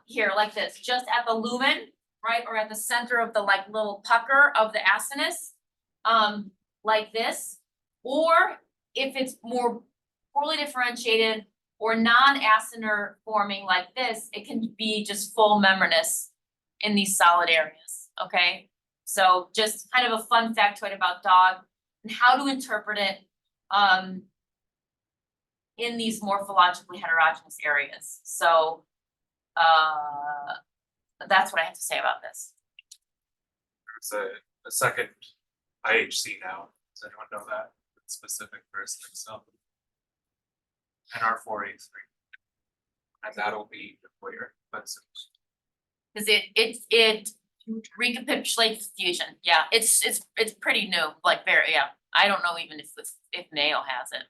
here, like this, just at the lumen, right, or at the center of the like little pucker of the acinus, like this. Or if it's more poorly differentiated or non-acinar forming like this, it can be just full membranous in these solid areas, okay? So just kind of a fun factoid about dog and how to interpret it in these morphologically heterogeneous areas. So that's what I have to say about this. There's a second IHC now. Does anyone know that? It's specific for a stem cell. NR483. And that'll be clear, but it's Cause it recapitulates fusion. Yeah, it's pretty new, like very, yeah. I don't know even if Mayo has it.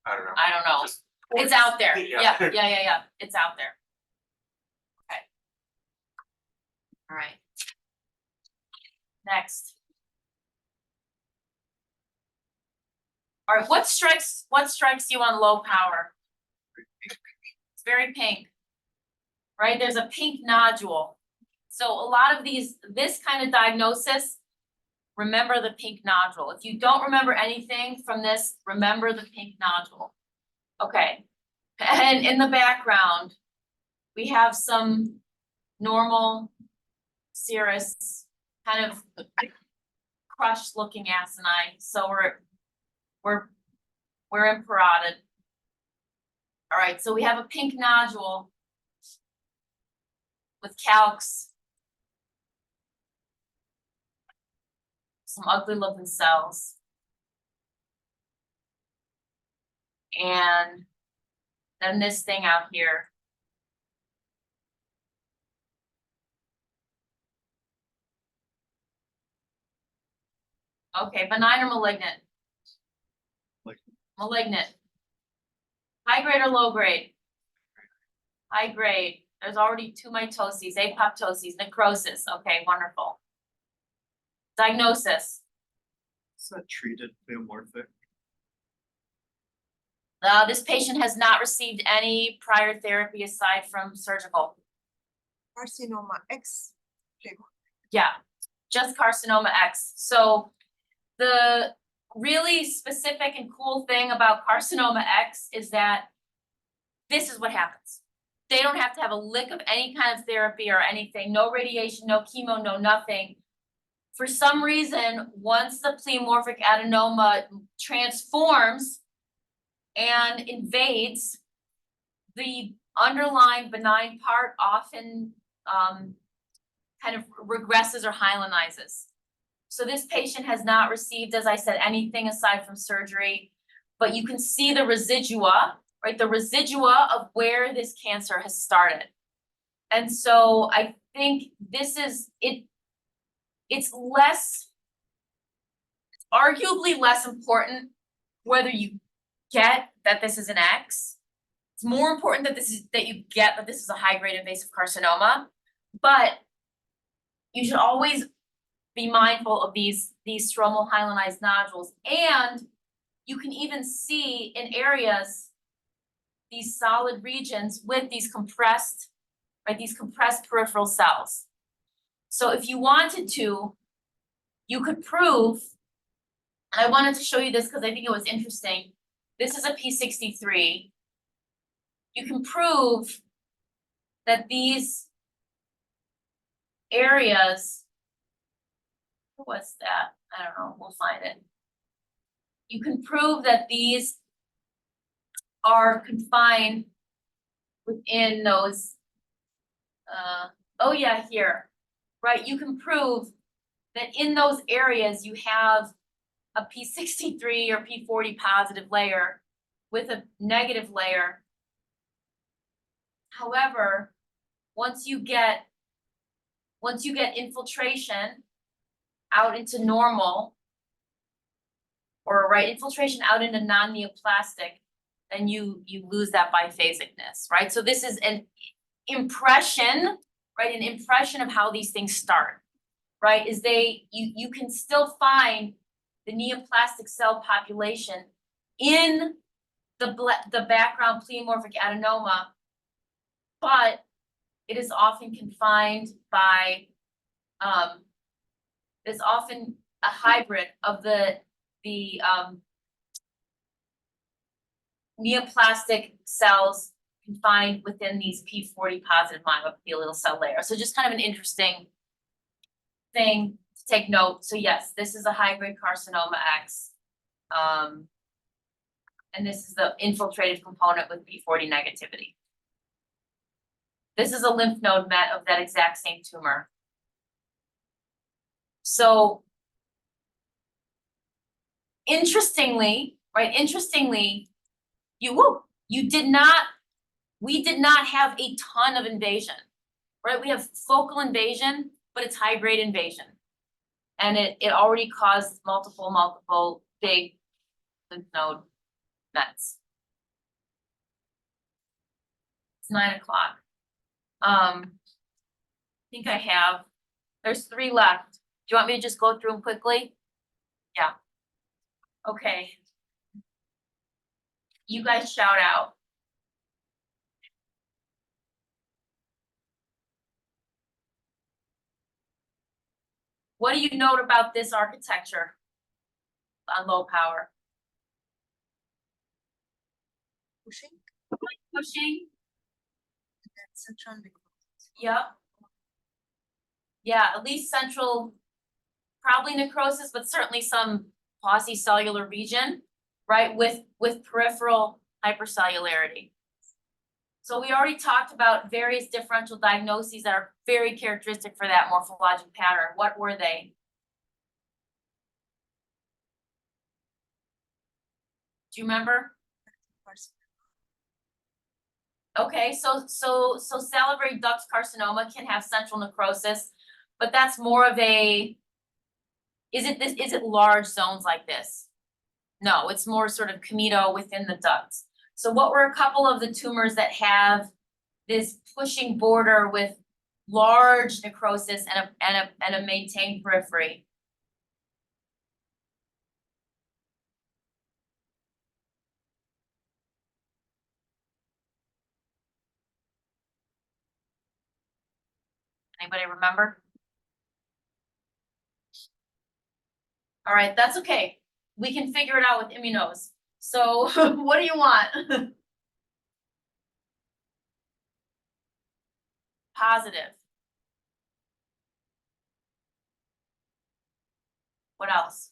I don't know. I don't know. Just- It's out there. Yeah. Yeah. It's out there. Okay. All right. Next. All right, what strikes you on low power? It's very pink. Right, there's a pink nodule. So a lot of this kind of diagnosis, remember the pink nodule. If you don't remember anything from this, remember the pink nodule. Okay, and in the background, we have some normal serous kind of crushed looking acini. So we're in parotid. All right, so we have a pink nodule with calx, some ugly looking cells. And then this thing out here. Okay, benign or malignant? Malignant. High grade or low grade? High grade. There's already 2 mitoses, apoptoses, necrosis. Okay, wonderful. Diagnosis. Is that treated pleomorphic? This patient has not received any prior therapy aside from surgical. Carcinoma X. Yeah, just carcinoma X. So the really specific and cool thing about carcinoma X is that this is what happens. They don't have to have a lick of any kind of therapy or anything, no radiation, no chemo, no nothing. For some reason, once the pleomorphic adenoma transforms and invades, the underlying benign part often kind of regresses or hyalinizes. So this patient has not received, as I said, anything aside from surgery, but you can see the residua, right? The residua of where this cancer has started. And so I think this is it. It's arguably less important whether you get that this is an X. It's more important that you get that this is a high-grade invasive carcinoma, but you should always be mindful of these stromal hyalinized nodules. And you can even see in areas these solid regions with these compressed peripheral cells. So if you wanted to, you could prove, and I wanted to show you this because I think it was interesting. This is a P63. You can prove that these areas, what's that? I don't know, we'll find it. You can prove that these are confined within those, oh yeah, here, right? You can prove that in those areas you have a P63 or P40 positive layer with a negative layer. However, once you get infiltration out into normal, or right, infiltration out into non-neoplastic, then you lose that biphasicness, right? So this is an impression, right? An impression of how these things start, right? Is you can still find the neoplastic cell population in the background pleomorphic adenoma, but it is often confined by, it's often a hybrid of the neoplastic cells confined within these P40 positive myoepithelial cell layers. So just kind of an interesting thing to take note. So yes, this is a high-grade carcinoma X. And this is the infiltrated component with P40 negativity. This is a lymph node met of that exact same tumor. So interestingly, right, we did not have a ton of invasion, right? We have focal invasion, but it's high grade invasion. And it already caused multiple big lymph node mets. It's 9 o'clock. I think there's 3 left. Do you want me to just go through them quickly? Yeah. Okay. You guys shout out. What do you note about this architecture on low power? Pushing Pushing? and central necrosis. Yep. Yeah, at least central, probably necrosis, but certainly some quasi-cellular region, right, with peripheral hypercellularity. So we already talked about various differential diagnoses that are very characteristic for that morphologic pattern. What were they? Do you remember? Okay, so salivary duct carcinoma can have central necrosis, but that's more of a, is it large zones like this? No, it's more sort of comedo within the ducts. So what were a couple of the tumors that have this pushing border with large necrosis and a maintained periphery? Anybody remember? All right, that's okay. We can figure it out with immunos. So what do you want? Positive. What else?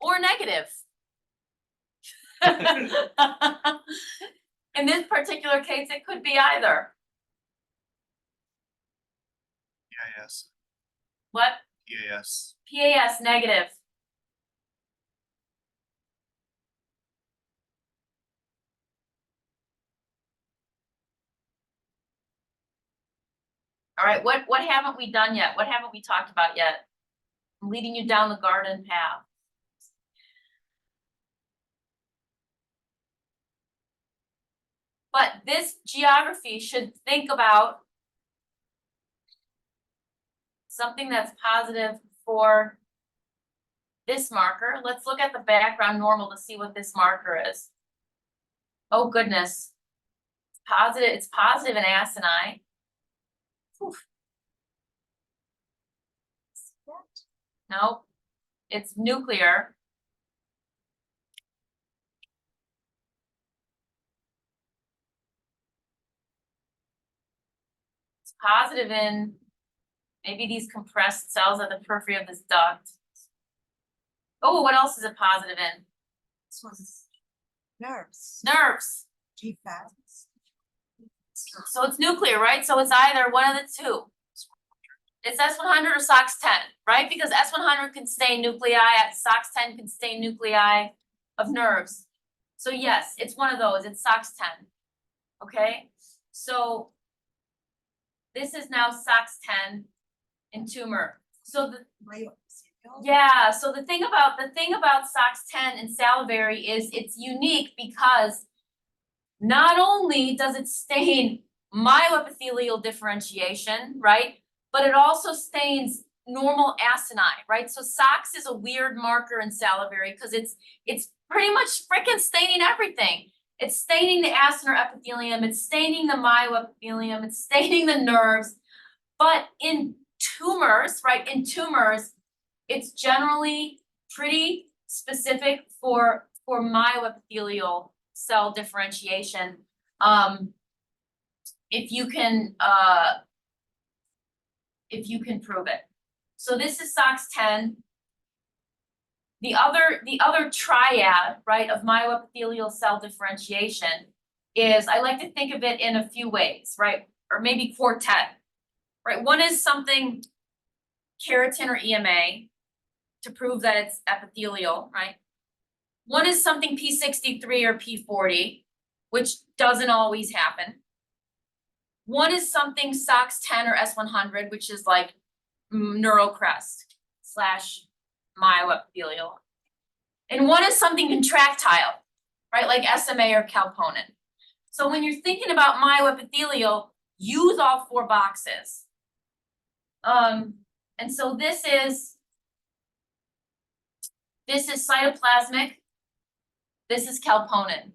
Or negative. In this particular case, it could be either. PAS, What? PAS. PAS negative. All right, what haven't we done yet? What haven't we talked about yet? I'm leading you down the garden path. But this geography should think about something that's positive for this marker. Let's look at the background normal to see what this marker is. Oh goodness. It's positive in acini. Oof. Nope. It's nuclear. It's positive in maybe these compressed cells at the periphery of this duct. Oh, what else is it positive in? This was nerves. Nerves. GFAS. So it's nuclear, right? So it's either one of the two. It's S100 or SOX10, right? Because S100 can stain nuclei, SOX10 can stain nuclei of nerves. So yes, it's one of those, it's SOX10. Okay, so this is now SOX10 in tumor. So the Myopericytol? yeah, so the thing about SOX10 and salivary is it's unique because not only does it stain myoepithelial differentiation, right? But it also stains normal acini, right? So SOX is a weird marker in salivary because it's pretty much freaking staining everything. It's staining the acinar epithelium, it's staining the myoepithelium, it's staining the nerves. But in tumors, right, it's generally pretty specific for myoepithelial cell differentiation. If you can prove it. So this is SOX10. The other triad, right, of myoepithelial cell differentiation is, I like to think of it in a few ways, right? Or maybe quartet, right? One is something keratin or EMA to prove that it's epithelial, right? One is something P63 or P40, which doesn't always happen. One is something SOX10 or S100, which is like neurocrest / myoepithelial. And one is something contractile, right, like SMA or calponin. So when you're thinking about myoepithelial, use all 4 boxes. And so this is cytoplasmic, this is calponin.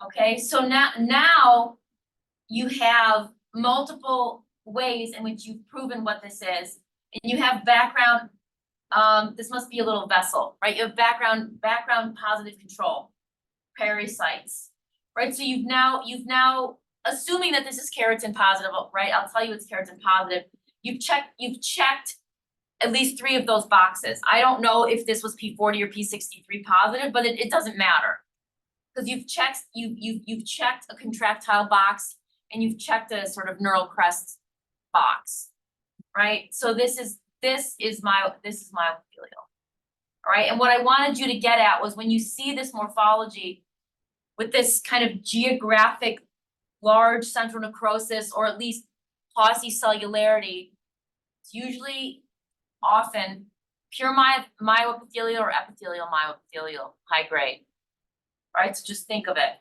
Okay, so now you have multiple ways in which you've proven what this is, and you have background. This must be a little vessel, right? You have background positive control, pericytes, right? So you've now assuming that this is keratin positive, right? I'll tell you it's keratin positive. You've checked at least 3 of those boxes. I don't know if this was P40 or P63 positive, but it doesn't matter. Because you've checked a contractile box and you've checked a sort of neural crest box, right? So this is myoepithelial. All right, and what I wanted you to get at was when you see this morphology with this kind of geographic large central necrosis or at least paucicellularity, it's usually often pure myoepithelial or epithelial myoepithelial, high grade. Right, so just think of it.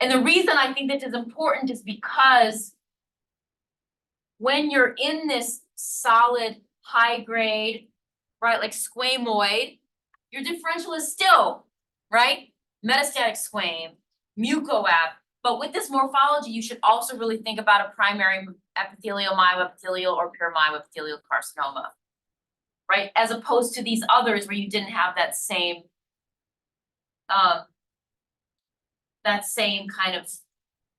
And the reason I think this is important is because when you're in this solid high grade, right, like squamoid, your differential is still, right, metastatic squame, mucoep. But with this morphology, you should also really think about a primary epithelial myoepithelial or pure myoepithelial carcinoma, right, as opposed to these others where you didn't have that same kind of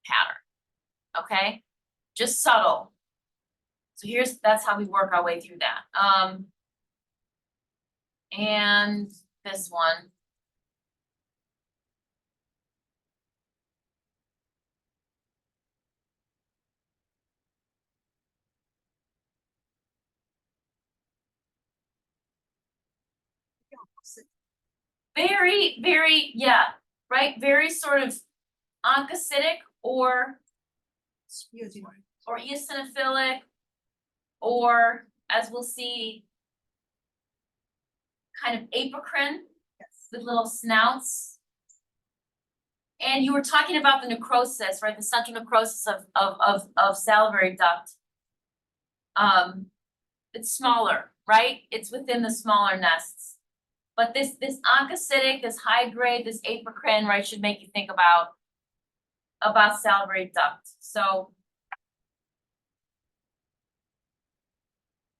pattern, okay? Just subtle. So that's how we work our way through that. And this one. Very, yeah, right? Very sort of oncocytic or eosinophilic, or as we'll see, kind of apocrine with little snouts. And you were talking about the necrosis, right? The central necrosis of salivary duct. It's smaller, right? It's within the smaller nests. But this oncocytic, this high grade, this apocrine, right, should make you think about salivary duct. So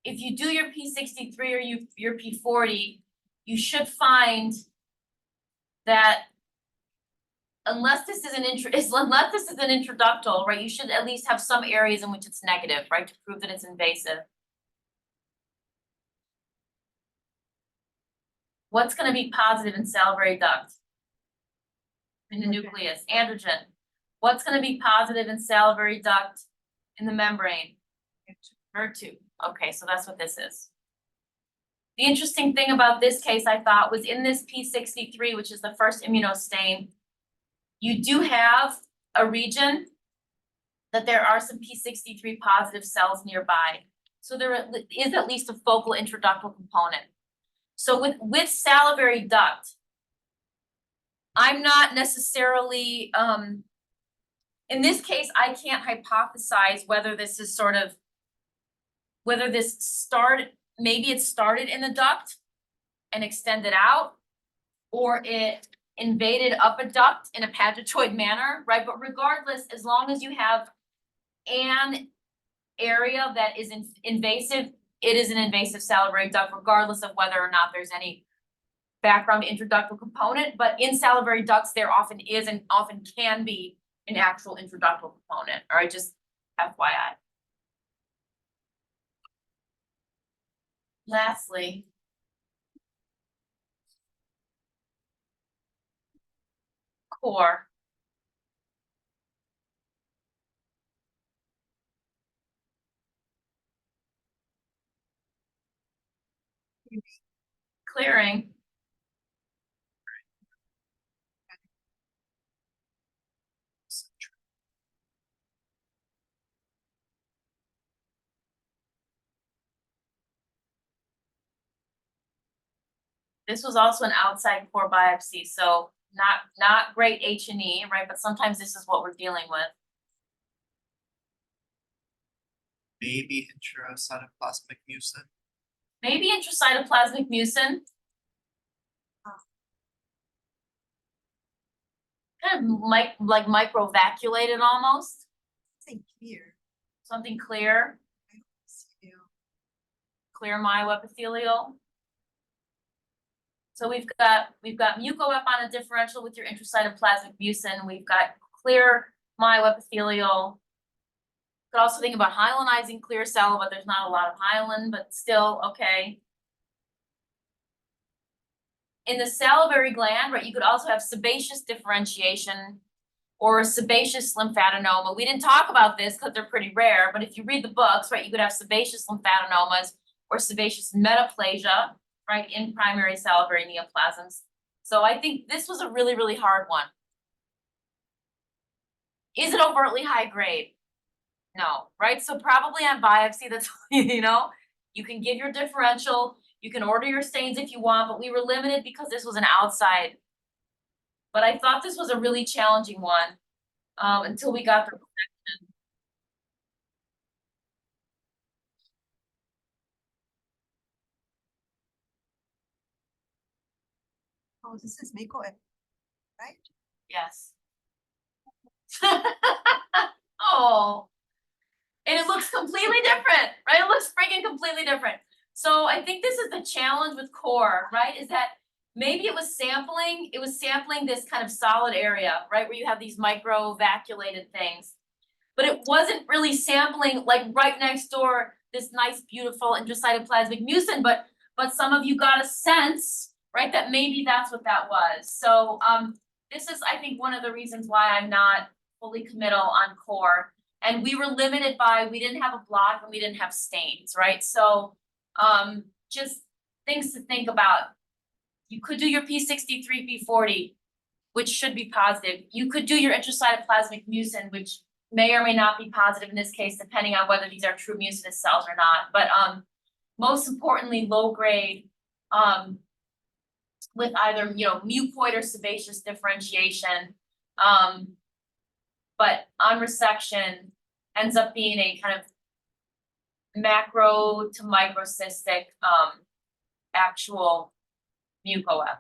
if you do your P63 or your P40, you should find that unless this is an introductal, right, you should at least have some areas in which it's negative, right, to prove that it's invasive. What's going to be positive in salivary duct? In the nucleus, androgen. What's going to be positive in salivary duct in the membrane? HER2. Okay, so that's what this is. The interesting thing about this case, I thought, was in this P63, which is the first immunostain, you do have a region that there are some P63 positive cells nearby. So there is at least a focal intraductal component. So with salivary duct, I'm not necessarily, in this case, I can't hypothesize whether this is sort of, whether this started, maybe it started in the duct and extended out, or it invaded up a duct in a pagetoid manner, right? But regardless, as long as you have an area that is invasive, it is an invasive salivary duct, regardless of whether or not there's any background intraductal component. But in salivary ducts, there often is and often can be an actual intraductal component, all right, just FYI. Lastly, core. Clearing. This was also an outside core biopsy, so not great H&E, right? But sometimes this is what we're dealing with. Maybe intracytoplasmic mucin. Maybe intracytoplasmic mucin. Kind of like microvaculated almost, Think clear. something clear, I don't see you. clear myoepithelial. So we've got mucoep on a differential with your intracytoplasmic mucin. We've got clear myoepithelial. Could also think about hyalinizing clear cell, but there's not a lot of hyaline, but still okay. In the salivary gland, right, you could also have sebaceous differentiation or a sebaceous lymphadenoma. We didn't talk about this because they're pretty rare, but if you read the books, right, you could have sebaceous lymphadenomas or sebaceous metaplasia, right, in primary salivary neoplasms. So I think this was a really, really hard one. Is it overtly high grade? No, right? So probably on biopsy, that's, you know, you can give your differential, you can order your stains if you want, but we were limited because this was an outside. But I thought this was a really challenging one, until we got the protection. Oh, this is Mako, right? Yes. Oh. And it looks completely different, right? It looks freaking completely different. So I think this is the challenge with core, right? Is that maybe it was sampling this kind of solid area, right? Where you have these micro vacuolated things. But it wasn't really sampling like right next door, this nice, beautiful intracytoplasmic mucin, but some of you got a sense, right, that maybe that's what that was. So this is, I think, one of the reasons why I'm not fully committal on core. And we were limited by, we didn't have a block and we didn't have stains, right? So just things to think about. You could do your P63, P40, which should be positive. You could do your intracytoplasmic mucin, which may or may not be positive in this case, depending on whether these are true mucinous cells or not. But most importantly, low grade with either, you know, mucoid or sebaceous differentiation. But on resection ends up being a kind of macro to microcystic actual mucoep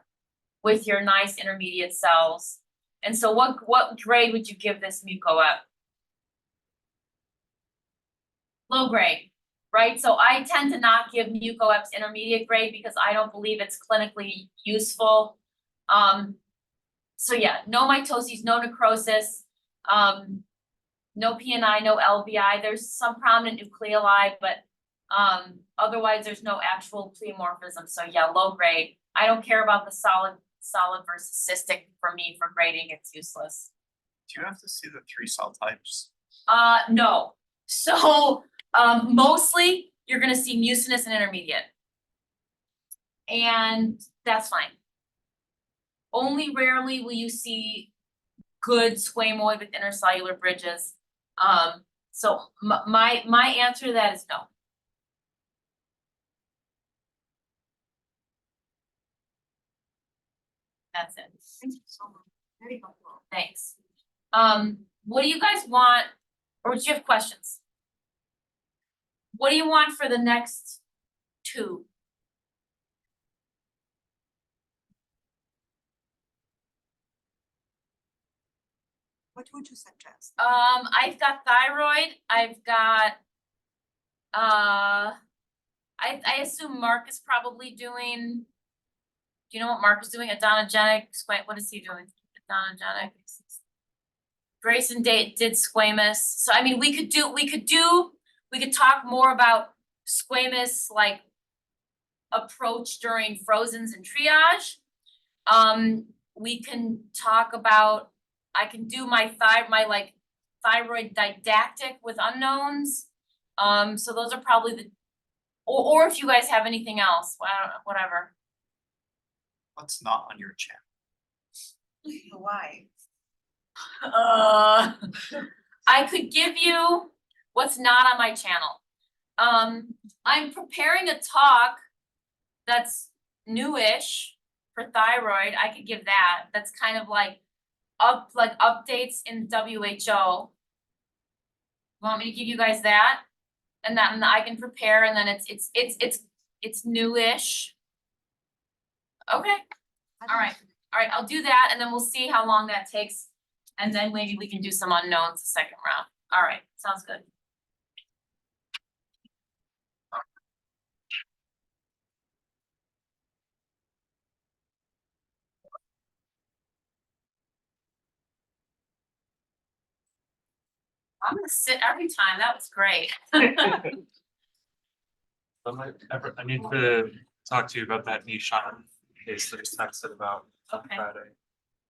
with your nice intermediate cells. And so what grade would you give this mucoep? Low grade, right? So I tend to not give mucoeps intermediate grade because I don't believe it's clinically useful. So yeah, no mitoses, no necrosis, no PNI, no LVI. There's some prominent nucleoli, but otherwise there's no actual pleomorphism. So yeah, low grade. I don't care about the solid versus cystic. For me, for grading, it's useless. Do you have to see the 3 cell types? No. So mostly you're gonna see mucinous and intermediate. And that's fine. Only rarely will you see good squamoid with intercellular bridges. So my answer to that is no. That's it. Thank you so much. Very helpful. Thanks. What do you guys want, or do you have questions? What do you want for the next two? What would you suggest? I've got thyroid, I've got, I assume Mark is probably doing. Do you know what Mark is doing? Adonogenic, what is he doing? Adonogenic. Grayson did squamous, so I mean, we could talk more about squamous, like, approach during frozens and triage. We can talk about, I can do my thyroid didactic with unknowns. So those are probably the, or if you guys have anything else, I don't know, whatever. What's not on your channel? Why? I could give you what's not on my channel. I'm preparing a talk that's newish for thyroid. I could give that. That's kind of like updates in WHO. Want me to give you guys that? And I can prepare, and then it's newish. Okay. All right, I'll do that, and then we'll see how long that takes, and then maybe we can do some unknowns the second round. All right, sounds good. I'm gonna sit every time, that was great. I need to talk to you about that Nishan case that you texted about on Okay. Friday.